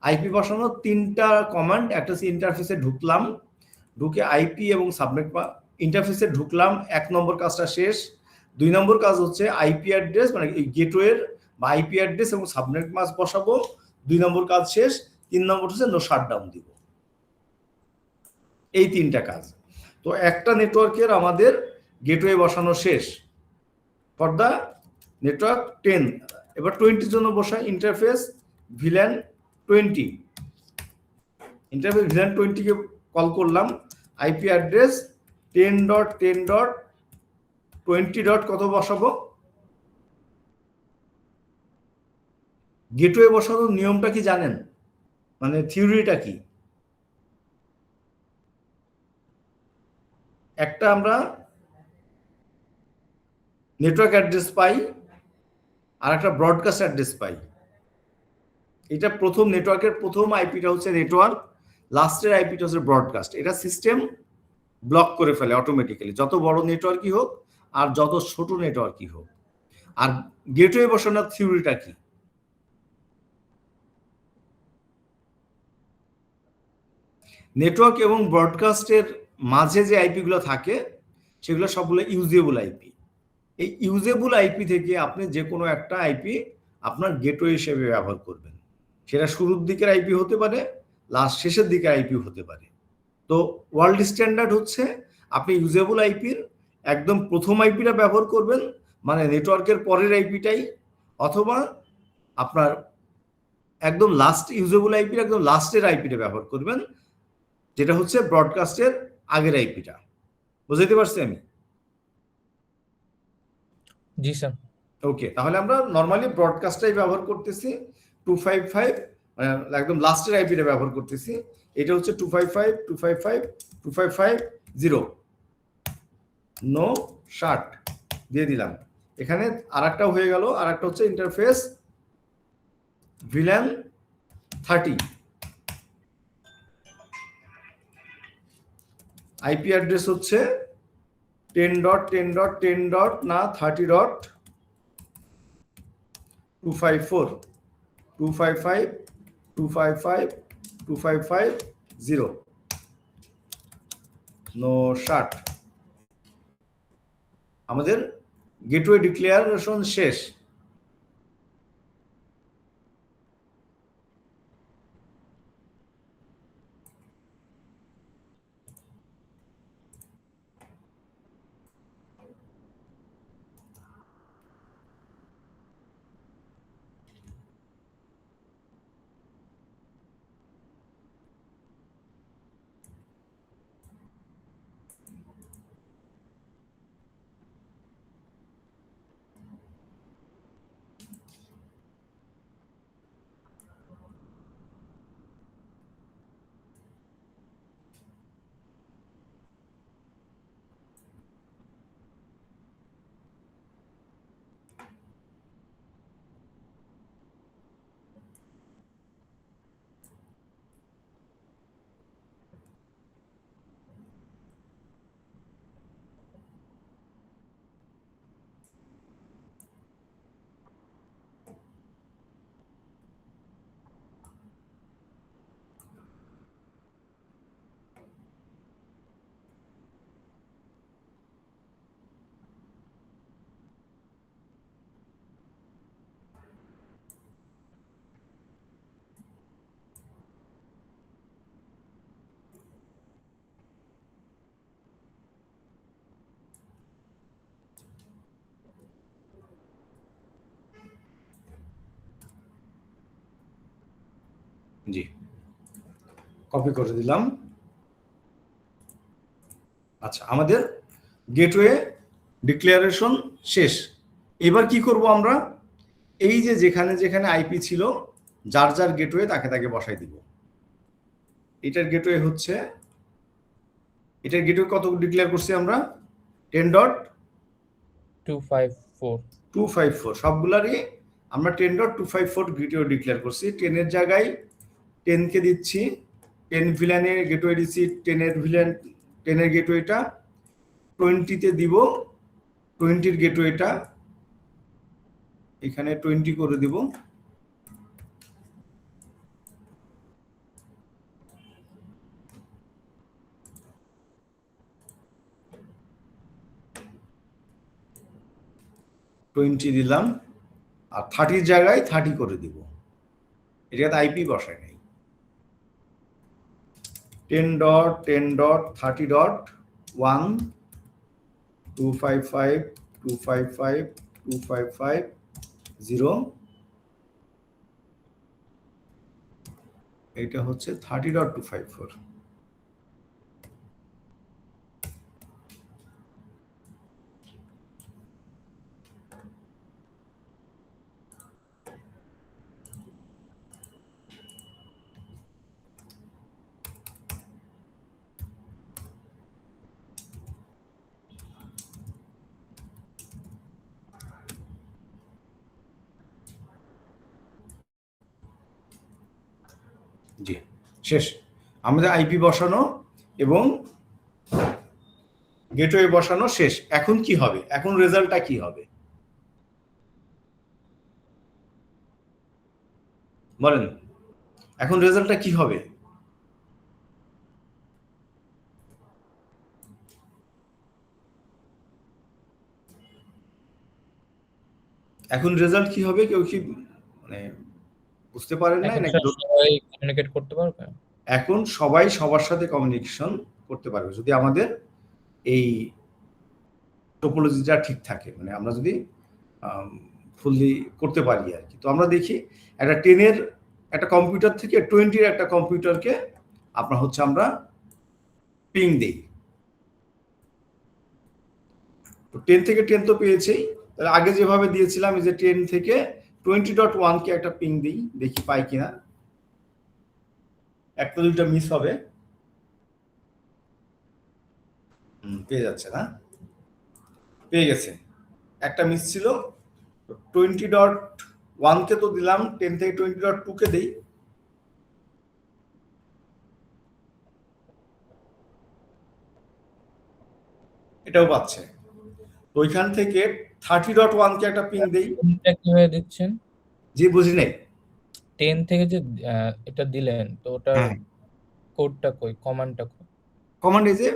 আইপি বসানো তিনটা কমান্ড। একটা হচ্ছে ইন্টারফেসে ঢুকলাম, ঢুকে আইপি এবং সাবনেট ইন্টারফেসে ঢুকলাম, 1 নম্বর কাজটা শেষ। 2 নম্বর কাজ হচ্ছে আইপি অ্যাড্রেস, মানে এই গেটওয়ের বা আইপি অ্যাড্রেস এবং সাবনেট মাস্ক বসাবো, 2 নম্বর কাজ শেষ। 3 নম্বর হচ্ছে নো শাটডাউন দিব। এই তিনটা কাজ। তো একটা নেটওয়ার্কের আমাদের গেটওয়ে বসানো শেষ ফর দা নেটওয়ার্ক 10। এবার 20 জন্য বসাই ইন্টারফেস ভিল্যান 20। ইন্টারফেস ভিল্যান 20 কে কল করলাম, আইপি অ্যাড্রেস 10.10.20. কত বসাবো, গেটওয়ে বসানোর নিয়মটা কি জানেন, মানে থিওরিটা কি? একটা আমরা নেটওয়ার্ক অ্যাড্রেস পাই আর একটা ব্রডকাস্ট অ্যাড্রেস পাই। এটা প্রথম নেটওয়ার্কের প্রথম আইপিটা হচ্ছে নেটওয়ার্ক, লাস্টের আইপিটা হচ্ছে ব্রডকাস্ট। এটা সিস্টেম ব্লক করে ফেলে অটোমেটিক্যালি, যত বড় নেটওয়ার্কই হোক আর যত ছোট নেটওয়ার্কই হোক। আর গেটওয়ে বসানোর থিওরিটা কি, নেটওয়ার্ক এবং ব্রডকাস্টের মাঝে যে আইপি গুলো থাকে সেগুলো সবগুলো ইউজেবল আইপি। এই ইউজেবল আইপি থেকে আপনি যে কোনো একটা আইপি আপনার গেটওয়ে হিসেবে ব্যবহার করবেন। সেটা শুরুর দিকের আইপি হতে পারে, শেষের দিকের আইপি হতে পারে। তো ওয়ার্ল্ড স্ট্যান্ডার্ড হচ্ছে আপনি ইউজেবল আইপির একদম প্রথম আইপিটা ব্যবহার করবেন, মানে নেটওয়ার্কের পরের আইপিটাই, অথবা আপনার একদম লাস্ট ইউজেবল আইপির একদম লাস্টের আইপিটা ব্যবহার করবেন, যেটা হচ্ছে ব্রডকাস্টের আগের আইপিটা। বুঝতে পারছি আমি? জি স্যার। ওকে, তাহলে আমরা নর্মালি ব্রডকাস্টটাই ব্যবহার করতেছি। 255 একদম লাস্টের আইপিটা ব্যবহার করতেছি। এটা হচ্ছে 255.255.255.0 নো শার্ট দিয়ে দিলাম। এখানে আরেকটাও হয়ে গেল, আরেকটা হচ্ছে ইন্টারফেস ভিল্যান 30। আইপি অ্যাড্রেস হচ্ছে 10.10.10. না 30.254 255.255.255.0 নো শার্ট। আমাদের গেটওয়ে ডিক্লেয়ারেশন শেষ। জি, কপি করে দিলাম। আচ্ছা, আমাদের গেটওয়ে ডিক্লারেশন শেষ। এবার কি করব আমরা? এই যে যেখানে যেখানে আইপি ছিল, যার যার গেটওয়ে তাকে তাকে বসাই দিব। এটার গেটওয়ে হচ্ছে, এটার গেটওয়ে কত ডিক্লেয়ার করছি আমরা? 10.254 সবগুলারই আমরা 10.254 গেটওয়ে ডিক্লেয়ার করছি। 10 এর জায়গায় 10 কে দিচ্ছি, 10 ভিলানের গেটওয়ে দিচ্ছি, 10 এর গেটওয়েটা 20 তে দিব, 20 এর গেটওয়েটা এখানে 20 করে দিব। দিলাম, আর 30 জায়গায় 30 করে দিব। এটাতে আইপি বসায় নাই। 10.10.30.1 255.255.255.0 এটা হচ্ছে 30.254। জি, শেষ। আমাদের আইপি বসানো এবং গেটওয়ে বসানো শেষ। এখন কি হবে? এখন রেজাল্টটা কি হবে বলেন? এখন রেজাল্টটা কি হবে? এখন রেজাল্ট কি হবে কেউ কি মানে বুঝতে পারেন না এখন নাকি? সবাই কমিউনিকেট করতে পারবে? এখন সবাই সবার সাথে কমিউনিকেশন করতে পারবে যদি আমাদের এই টোপোলজিটা ঠিক থাকে, মানে আমরা যদি ফুললি করতে পারি আর কি। তো আমরা দেখি একটা 10-এর একটা কম্পিউটার থেকে 20-এর একটা কম্পিউটারকে আপনার হচ্ছে আমরা পিং দিই। তো 10 থেকে 10 তো পেয়েছি, তাহলে আগে যেভাবে দিয়েছিলাম এই যে 10 থেকে 20.1-কে একটা পিং দিই, দেখি পাই কিনা। একটা দুইটা মিস হবে, পেয়ে যাচ্ছে না, পেয়ে গেছে, একটা মিস ছিল। 20.1-কে তো দিলাম, 10 থেকে 20.2-কে দেই, এটাও পাচ্ছে। তো ওইখান থেকে 30.1-কে একটা পিং দেই। কোনটা কিভাবে দিচ্ছেন? জি বুঝি নাই। 10 থেকে যে এটা দিলেন, তো ওটার হ্যাঁ, কোডটা কই, কমান্ডটা কই? কমান্ড এই যে,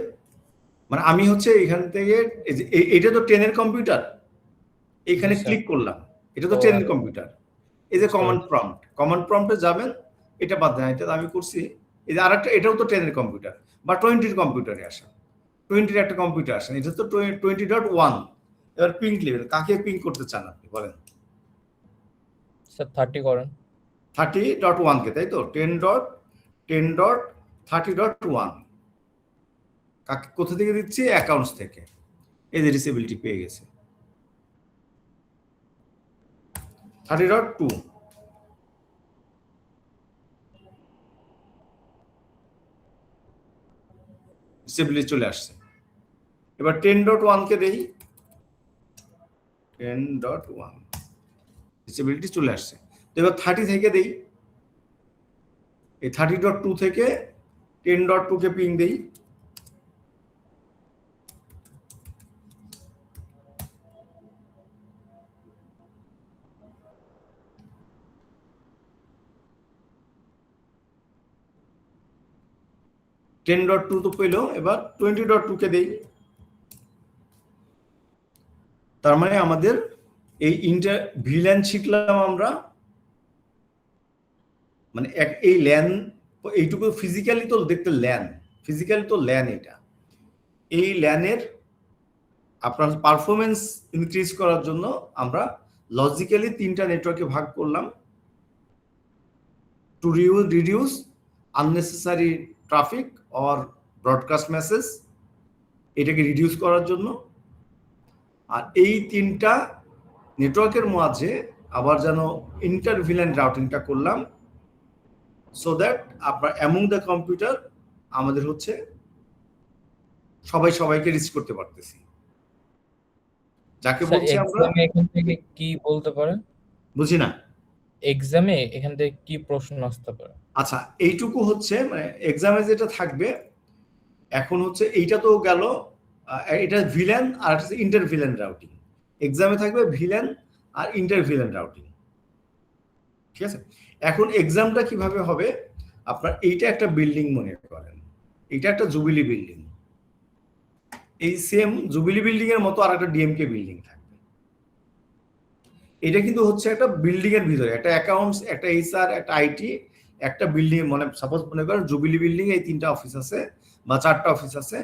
মানে আমি হচ্ছে এখান থেকে এই যে এটা তো 10-এর কম্পিউটার, এইখানে জি স্যার। ক্লিক করলাম, এটা তো ও 10-এর আচ্ছা, কম্পিউটার। এই যে বুঝতে কমান্ড প্রম্পটে যাবেন, এটা বাদ দেন, এটা আমি করছি। এই যে আরেকটা, এটাও তো 10-এর কম্পিউটার বা 20-এর কম্পিউটারে আসেন, 20-এর একটা কম্পিউটার আসেন, এটা তো 20.1। এবার পিং লেভেল কাকে পিং করতে চান আপনি বলেন? স্যার 30 করেন। 30.1-কে, তাই তো? 10.30.1 কাকে, কোথা থেকে দিচ্ছি? অ্যাকাউন্টস থেকে। এই যে রিসেবিলিটি পেয়ে গেছে 30.2। রিসেবিলিটি চলে আসছে। এবার 10.1-কে দেই, 10.1 রিসেবিলিটি চলে আসছে। তো এবার 30 থেকে দেই, এই 30.2 থেকে 10.2-কে পিং দেই, $10.2 তো পেলো, এবার 20.2-কে দেই। তার মানে আমাদের এই ভিল্যান শিখলাম আমরা, মানে এই ল্যান, এইটুকু ফিজিক্যালি তো দেখতে ল্যান, ফিজিক্যালি তো ল্যান, এটা এই ল্যানের আপনার পারফরমেন্স ইনক্রিজ করার জন্য আমরা লজিক্যালি 3টা নেটওয়ার্কে ভাগ করলাম, to reduce unnecessary traffic or broadcast message, এটাকে রিডিউস করার জন্য। আর এই 3টা নেটওয়ার্কের মাঝে আবার যেন ইন্টারভিলেন্ট রাউটিংটা করলাম, সো দ্যাট আপনার অ্যামং দ্য কম্পিউটার আমাদের হচ্ছে সবাই সবাইকে রিচ করতে পারতেছি, যাকে স্যার বলছি আমরা। এক্সামে এখান থেকে কি বলতে পারে? বুঝি না। এক্সামে এখান থেকে কি প্রশ্ন আসতে পারে? আচ্ছা, এইটুকু হচ্ছে মানে এক্সামে যেটা থাকবে এখন হচ্ছে এইটা তো গেল, এটা ভিলেন আর একটা ইন্টারভিলেন রাউটিং। এক্সামে থাকবে ভিলেন আর ইন্টারভিলেন রাউটিং, ঠিক আছে? এখন এক্সামটা কিভাবে হবে, আপনার এইটা একটা বিল্ডিং মনে করেন, এইটা একটা জুবিলি বিল্ডিং, এই সেম জুবিলি বিল্ডিং এর মতো আর একটা ডিএমকে বিল্ডিং থাকবে। এটা কিন্তু হচ্ছে একটা বিল্ডিং এর ভিতরে একটা অ্যাকাউন্টস, একটা এইচআর, একটা আইটি, একটা বিল্ডিং, মানে সাপোজ মনে করেন জুবিলি বিল্ডিং এই 3টা অফিস আছে বা 4টা অফিস আছে,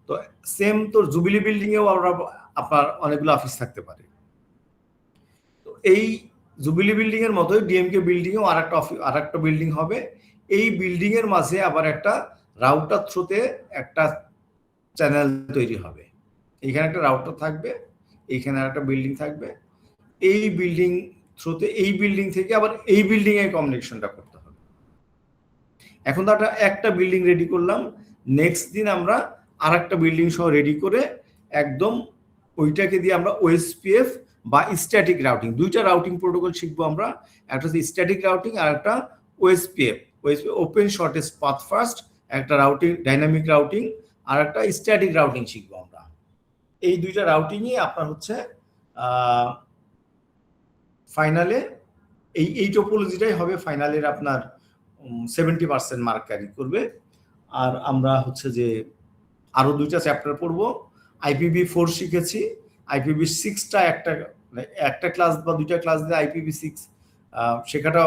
তো সেম তো জুবিলি বিল্ডিং এও আপনার অনেকগুলো অফিস থাকতে পারে। তো এই জুবিলি বিল্ডিং এর মতোই ডিএমকে বিল্ডিং এও আর একটা বিল্ডিং হবে। এই বিল্ডিং এর মাঝে আবার একটা রাউটার থ্রুতে একটা চ্যানেল তৈরি হবে, এইখানে একটা রাউটার থাকবে, এইখানে একটা বিল্ডিং থাকবে, এই বিল্ডিং থ্রুতে এই বিল্ডিং থেকে আবার এই বিল্ডিং এর কমিউনিকেশনটা করতে হবে। এখন তো একটা বিল্ডিং রেডি করলাম, নেক্সট দিন আমরা আর একটা বিল্ডিং সহ রেডি করে একদম ওইটাকে দিয়ে আমরা ওএসপিএফ বা স্ট্যাটিক রাউটিং, 2টা রাউটিং প্রোটোকল শিখবো আমরা, একটা হচ্ছে স্ট্যাটিক রাউটিং আর একটা OSPF, open shortest path first, একটা রাউটিং ডাইনামিক রাউটিং আর একটা স্ট্যাটিক রাউটিং শিখবো আমরা। এই 2টা রাউটিংই আপনার হচ্ছে ফাইনালে এই টোপোলজিটাই হবে ফাইনালের আপনার 70% মার্ক ক্যারি করবে। আর আমরা হচ্ছে যে আরো 2টা চ্যাপ্টার পড়বো, IPv4 শিখেছি, IPv6টা একটা মানে একটা ক্লাস বা দুইটা ক্লাস দিয়ে IPv6 শেখাটা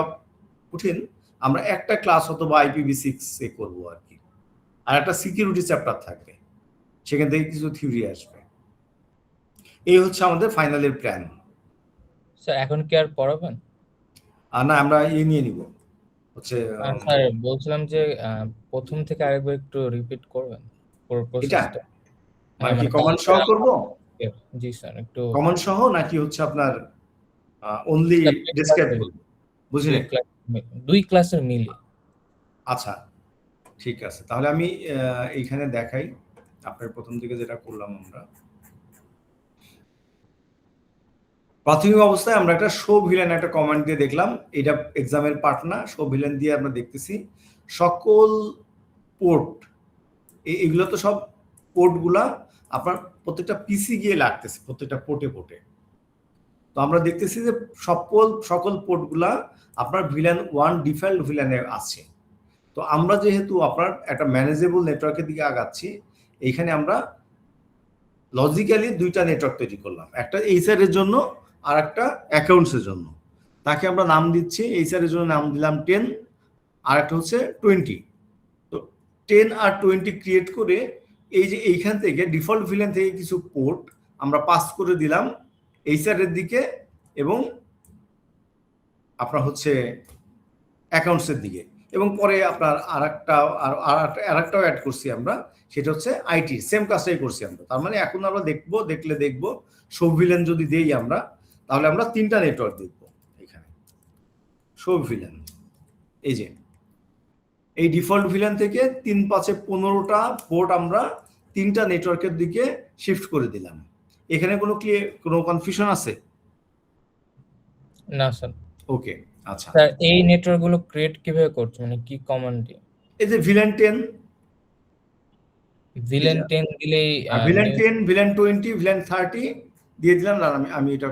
কঠিন। আমরা একটা ক্লাস অথবা IPv6 এ করবো আর কি, আর একটা সিকিউরিটি চ্যাপ্টার থাকবে, সেখান থেকে কিছু থিওরি আসবে। এই হচ্ছে আমাদের ফাইনালের প্ল্যান। স্যার এখন কি আর পড়াবেন? আর না, আমরা নিয়ে নিব হচ্ছে স্যার বলছিলাম যে প্রথম থেকে আরেকবার একটু রিপিট করবেন পুরো এটা প্রসেসটা। মানে কি মানে কমান্ড সহ করব? জি স্যার, একটু কমান্ড সহ নাকি হচ্ছে আপনার অনলি ডেসক্রাইব করব? বুঝলেন? দুই ক্লাসের মিলে। আচ্ছা, ঠিক আছে, তাহলে আমি এইখানে দেখাই আপনার প্রথম দিকে যেটা করলাম। আমরা প্রাথমিক অবস্থায় আমরা একটা শো ভিলেন একটা কমান্ড দিয়ে দেখলাম, এটা এক্সামের পার্ট না। শো ভিলেন দিয়ে আমরা দেখতেছি সকল পোর্ট, এগুলো তো সব পোর্টগুলা আপনার প্রত্যেকটা পিসি গিয়ে লাগতেছে, প্রত্যেকটা পোর্টে পোর্টে। তো আমরা দেখতেছি যে সকল পোর্টগুলা আপনার ভিলেন 1 ডিফল্ট ভিলেনে আছে। তো আমরা যেহেতু আপনার একটা ম্যানেজেবল নেটওয়ার্কের দিকে আগাচ্ছি, এইখানে আমরা লজিক্যালি দুইটা নেটওয়ার্ক তৈরি করলাম, একটা এইচআর এর জন্য আর একটা অ্যাকাউন্টসের জন্য। তাকে আমরা নাম দিচ্ছি, এইচআর এর জন্য নাম দিলাম 10, আর একটা হচ্ছে 20। তো 10 আর 20 ক্রিয়েট করে এই যে এইখান থেকে ডিফল্ট ভিলেন থেকে কিছু পোর্ট আমরা পাস করে দিলাম এইচআর এর দিকে এবং আপনার হচ্ছে অ্যাকাউন্টসের দিকে, এবং পরে আপনার আরেকটাও অ্যাড করছি আমরা, সেটা হচ্ছে আইটি। সেম কাজটাই করছি আমরা। তার মানে এখন আমরা দেখবো সব ভিলেন যদি দেই আমরা, তাহলে আমরা 3টা নেটওয়ার্ক দেখবো এখানে। সব ভিলেন, এই যে এই ডিফল্ট ভিলেন থেকে 3 5 15টা পোর্ট আমরা 3টা নেটওয়ার্কের দিকে শিফট করে দিলাম। এখানে কোনো কনফিউশন আছে? না স্যার। ওকে, আচ্ছা। স্যার এই নেটওয়ার্ক গুলো ক্রিয়েট কিভাবে করছে, মানে কি কমান্ড দিয়ে? এই যে ভিলেন 10 দিলেই ভিলেন 10, ভিলেন 20, ভিলেন 30 দিয়ে দিলাম। না, আমি এটা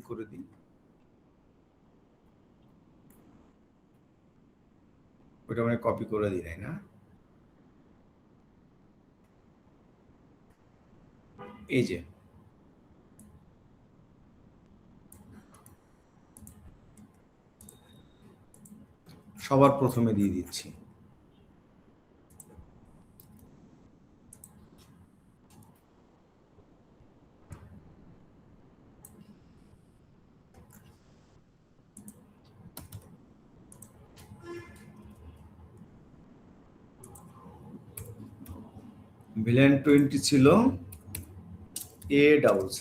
করে দিই। ওটা মানে কপি করে দিই, তাই না? এই যে সবার প্রথমে দিয়ে দিচ্ছি। ভিলেন 20 ছিল ACC।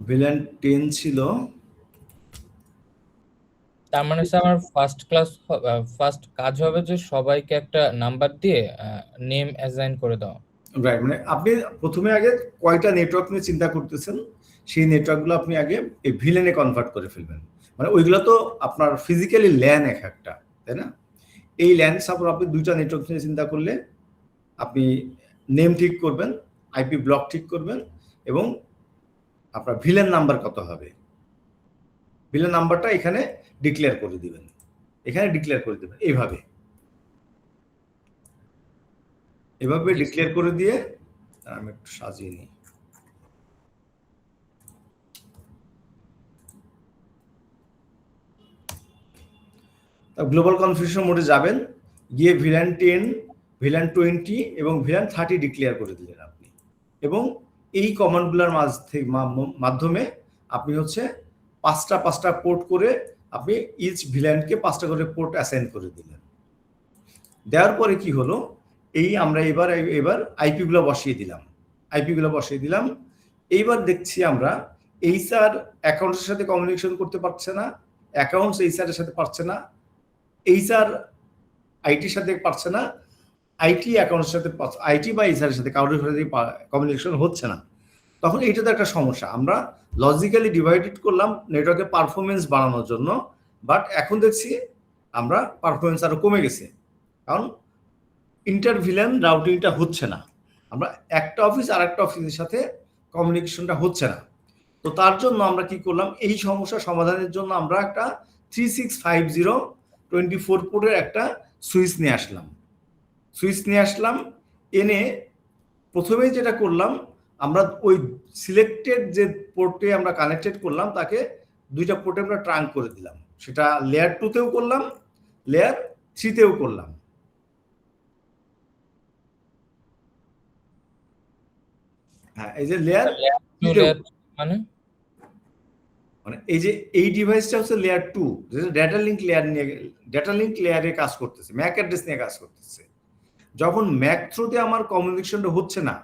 ভিলেন 10 ছিল, তার মানে স্যার আমার ফার্স্ট কাজ হবে যে সবাইকে একটা নাম্বার দিয়ে নেম অ্যাসাইন করে দাও। রাইট। মানে আপনি প্রথমে আগে কয়টা নেটওয়ার্ক নিয়ে চিন্তা করতেছেন, সেই নেটওয়ার্কগুলো আপনি আগে এই ভিলেনে কনভার্ট করে ফেলবেন। মানে ওইগুলো তো আপনার ফিজিক্যালি ল্যান একটা, তাই না? এই ল্যান সাপোজ আপনি 2টা নেটওয়ার্ক নিয়ে চিন্তা করলে আপনি নেম ঠিক করবেন, আইপি ব্লক ঠিক করবেন, এবং আপনার ভিলেন নাম্বার কত হবে, ভিলেন নাম্বারটা এখানে ডিক্লেয়ার করে দিবেন, এইভাবে ডিক্লেয়ার করে দিয়ে আমি একটু সাজিয়ে নিই। গ্লোবাল কনফিগারেশন মোডে যাবেন, গিয়ে ভিলেন 10, ভিলেন 20 এবং ভিলেন 30 ডিক্লেয়ার করে দিলেন আপনি, এবং এই কমান্ডগুলোর মাধ্যমে আপনি হচ্ছে 5টা পোর্ট করে আপনি ইচ ভিলেনকে 5টা করে পোর্ট অ্যাসাইন করে দিলেন। দেওয়ার পরে কি হলো, আমরা এবার আইপি গুলো বসিয়ে দিলাম। এইবার দেখছি আমরা এইচআর অ্যাকাউন্টের সাথে কমিউনিকেশন করতে পারছে না, অ্যাকাউন্টস এইচআর এর সাথে পারছে না, এইচআর আইটির সাথে পারছে না, আইটি অ্যাকাউন্টের সাথে, আইটি বা এইচআর এর সাথে কারোর সাথে কমিউনিকেশন হচ্ছে না। তখন এইটা তো একটা সমস্যা। আমরা লজিক্যালি ডিভাইডেড করলাম নেটওয়ার্কের পারফরমেন্স বাড়ানোর জন্য, বাট এখন দেখছি আমরা পারফরমেন্স আরো কমে গেছে, কারণ ইন্টারভিলেন রাউটিংটা হচ্ছে না। আমরা একটা অফিস আর একটা অফিসের সাথে কমিউনিকেশনটা হচ্ছে না। তো তার জন্য আমরা কি করলাম, এই সমস্যা সমাধানের জন্য আমরা একটা 3650/24 পোর্টের একটা সুইচ নিয়ে আসলাম। এনে প্রথমেই যেটা করলাম, আমরা ওই সিলেক্টেড যে পোর্টে আমরা কানেক্টেড করলাম তাকে দুইটা পোর্টে আমরা ট্রাঙ্ক করে দিলাম। সেটা লেয়ার 2তেও করলাম, লেয়ার 3তেও করলাম। হ্যাঁ, এই যে লেয়ার মানে মানে এই যে এই ডিভাইসটা হচ্ছে লেয়ার 2, যেটা ডাটা লিঙ্ক লেয়ারে কাজ করতেছে, ম্যাক অ্যাড্রেস নিয়ে কাজ করতেছে। যখন ম্যাক থ্রুতে আমার কমিউনিকেশনটা হচ্ছে না,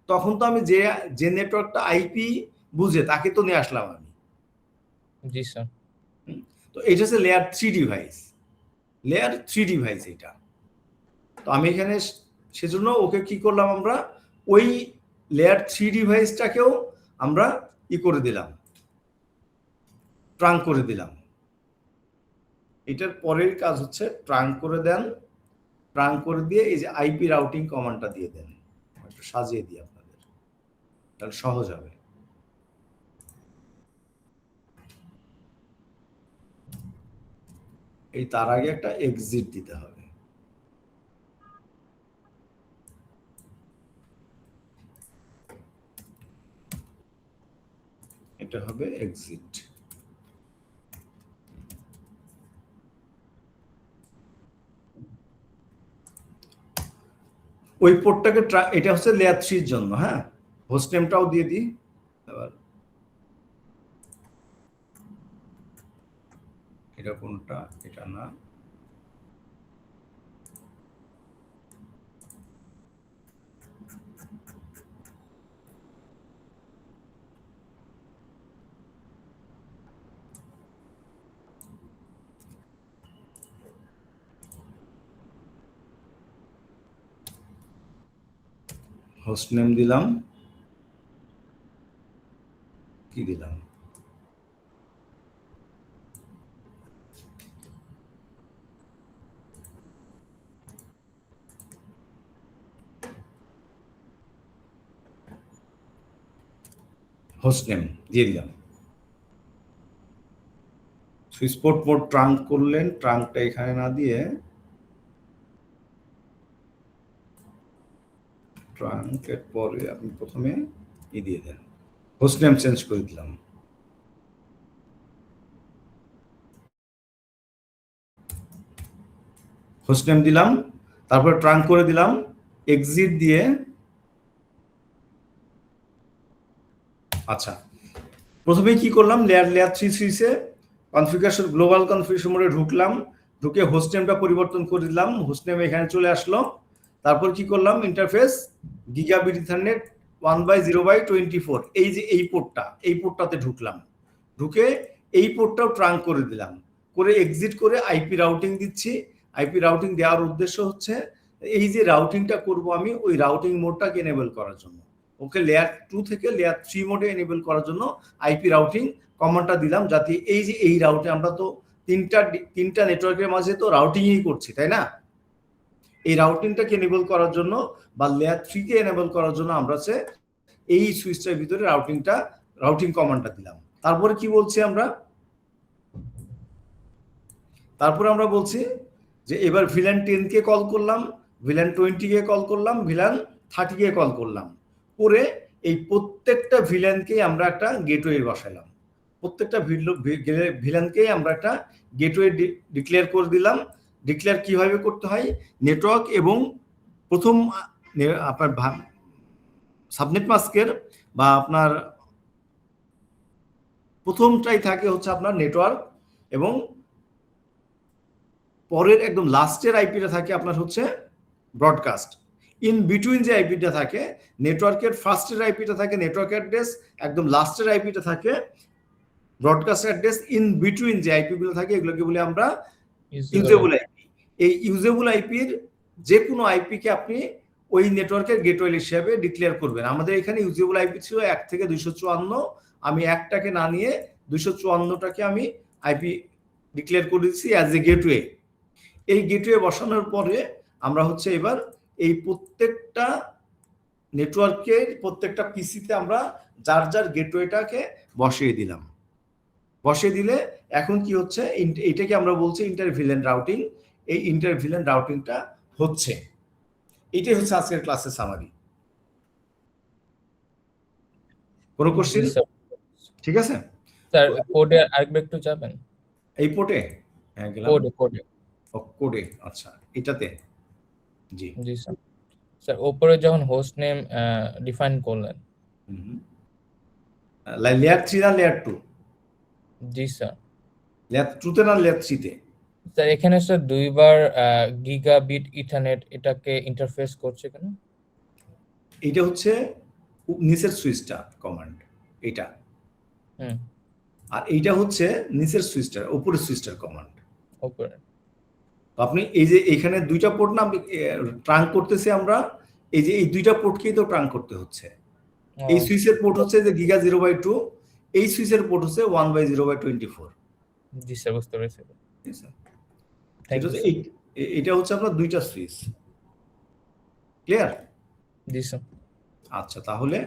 তখন তো আমি যে নেটওয়ার্কটা আইপি বুঝে তাকে তো নিয়ে আসলাম আমি। জি স্যার। তো এটা হচ্ছে লেয়ার 3 ডিভাইস এটা। তো আমি এখানে সেজন্য ওকে কি করলাম, আমরা ওই লেয়ার 3 ডিভাইসটাকেও আমরা করে দিলাম, ট্রাঙ্ক করে দিলাম। এটার পরের কাজ হচ্ছে ট্রাঙ্ক করে দেন, ট্রাঙ্ক করে দিয়ে এই যে আইপি রাউটিং কমান্ডটা দিয়ে দেন। একটু সাজিয়ে দিই আপনাদের, তাহলে সহজ হবে। এই তার আগে একটা এক্সিট দিতে হবে। এটা হবে এক্সিট। ওই পোর্টটাকে এটা হচ্ছে লেয়ার 3 এর জন্য। হ্যাঁ, হোস্ট নেমটাও দিয়ে দিই। এবার এটা কোনটা, এটা না, হোস্ট নেম দিলাম, কি দিলাম, হোস্ট নেম দিয়ে দিলাম। সুইচ পোর্ট মোড ট্রাঙ্ক করলেন, ট্রাঙ্কটা এখানে না দিয়ে ট্রাঙ্কের পরে আপনি প্রথমে দিয়ে দেন, হোস্ট নেম চেঞ্জ করে দিলাম। হোস্ট নেম দিলাম, তারপরে ট্রাঙ্ক করে দিলাম, এক্সিট দিয়ে। আচ্ছা, প্রথমে কি করলাম, লেয়ার 3 সুইচে কনফিগারেশন, গ্লোবাল কনফিগারেশন মোডে ঢুকলাম, ঢুকে হোস্ট নেমটা পরিবর্তন করে দিলাম, হোস্ট নেম এখানে চলে আসলো। তারপর কি করলাম, ইন্টারফেস গিগাবিট ইথারনেট 1/0/24, এই যে এই পোর্টটাতে ঢুকলাম, ঢুকে এই পোর্টটাও ট্রাঙ্ক করে দিলাম, করে এক্সিট করে আইপি রাউটিং দিচ্ছি। আইপি রাউটিং দেওয়ার উদ্দেশ্য হচ্ছে এই যে রাউটিংটা করব আমি, ওই রাউটিং মোডটাকে এনেবল করার জন্য, ওকে লেয়ার 2 থেকে লেয়ার 3 মোডে এনেবল করার জন্য আইপি রাউটিং কমান্ডটা দিলাম, যাতে এই যে এই রাউটে আমরা তো তিনটা নেটওয়ার্কের মাঝে তো রাউটিংই করছি, তাই না? এই রাউটিংটাকে এনেবল করার জন্য বা লেয়ার 3 কে এনেবল করার জন্য আমরা এই সুইচটার ভিতরে রাউটিং কমান্ডটা দিলাম। তারপরে কি বলছি আমরা, তারপরে আমরা বলছি যে এবার ভিলান 10 কে কল করলাম, ভিলান 20 কে কল করলাম, ভিলান 30 কে কল করলাম, করে এই প্রত্যেকটা ভিলানকেই আমরা একটা গেটওয়ে বসালাম, প্রত্যেকটা ভিলানকেই আমরা একটা গেটওয়ে ডিক্লেয়ার করে দিলাম। ডিক্লেয়ার কিভাবে করতে হয়, নেটওয়ার্ক এবং প্রথম আপনার সাবনেট মাস্কের বা আপনার প্রথমটাই থাকে হচ্ছে আপনার নেটওয়ার্ক, এবং পরের একদম লাস্টের আইপিটা থাকে আপনার হচ্ছে ব্রডকাস্ট। ইন বিটুইন যে আইপিটা থাকে, নেটওয়ার্কের ফার্স্টের আইপিটা থাকে নেটওয়ার্ক অ্যাড্রেস, একদম লাস্টের আইপিটা থাকে ব্রডকাস্ট অ্যাড্রেস। ইন বিটুইন যে আইপিগুলো থাকে এগুলোকে বলি আমরা ইউজেবল আইপি। এই ইউজেবল আইপির যে কোনো আইপিকে আপনি ওই নেটওয়ার্কের গেটওয়ে হিসেবে ডিক্লেয়ার করবেন। আমাদের এখানে ইউজেবল আইপি ছিল 1 থেকে 254, আমি একটাকে না নিয়ে 254টাকে আমি আইপি ডিক্লেয়ার করে দিচ্ছি অ্যাজ এ গেটওয়ে। এই গেটওয়ে বসানোর পরে আমরা হচ্ছে এবার এই প্রত্যেকটা নেটওয়ার্কের প্রত্যেকটা পিসিতে আমরা যার যার গেটওয়েটাকে বসিয়ে দিলাম। বসিয়ে দিলে এখন কি হচ্ছে, এটাকে আমরা বলছি ইন্টারভিলেন্ট রাউটিং। এই ইন্টারভিলেন্ট রাউটিংটা হচ্ছে, এটাই হচ্ছে আজকের ক্লাসের সামারি। কোনো কোশ্চেন? ঠিক আছে স্যার কোডে আরেকবার একটু যাবেন। এই পোর্টে? হ্যাঁ গেলাম। কোডে, আচ্ছা এটাতে, জি জি স্যার। স্যার উপরে যখন হোস্ট নেম ডিফাইন করলেন, লেয়ার 3 না লেয়ার 2? জি স্যার। লেয়ার 2 তে না লেয়ার 3 তে? স্যার এখানে স্যার দুইবার গিগাবিট ইথারনেট এটাকে ইন্টারফেস করছে কেন? এটা হচ্ছে নিচের সুইচটা কমান্ড, এটা। আর এইটা হচ্ছে নিচের সুইচটার, উপরের সুইচটার কমান্ড। উপরে আপনি এই যে এখানে দুইটা পোর্ট না ট্রাঙ্ক করতেছি আমরা, এই যে এই দুইটা পোর্টকেই তো ট্রাঙ্ক করতে হচ্ছে। এই সুইচের পোর্ট হচ্ছে যে গিগা 0/2, এই সুইচের পোর্ট হচ্ছে 1/0/24। জি স্যার, বুঝতে পেরেছি। এটা হচ্ছে আপনার দুইটা সুইচ, ক্লিয়ার? জি স্যার। আচ্ছা তাহলে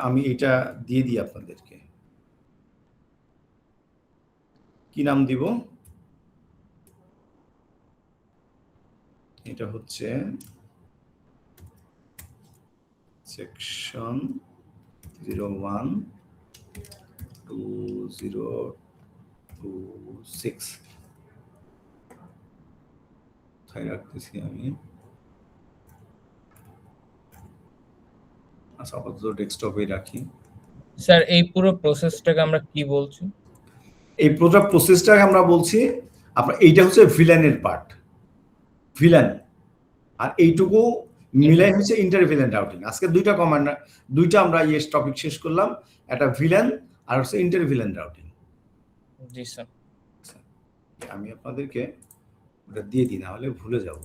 আমি এটা দিয়ে দিই আপনাদেরকে। কি নাম দিব? এটা হচ্ছে সেকশন 012026 কোথায় রাখতেছি আমি? আচ্ছা আপাতত ডেস্কটপে রাখি। স্যার এই পুরো প্রসেসটাকে আমরা কি বলছি? এই পুরো প্রসেসটাকে আমরা বলছি আপনার, এইটা হচ্ছে ভিলেনের পার্ট, ভিলেন। আর এইটুকু মিলাই হচ্ছে ইন্টারভিলেন্ট রাউটিং। আজকে দুইটা কমান্ড, দুইটা আমরা টপিক শেষ করলাম, একটা ভিলেন আর হচ্ছে ইন্টারভিলেন্ট রাউটিং। জি স্যার। আমি আপনাদেরকে ওটা দিয়ে দিই, না হলে ভুলে যাব।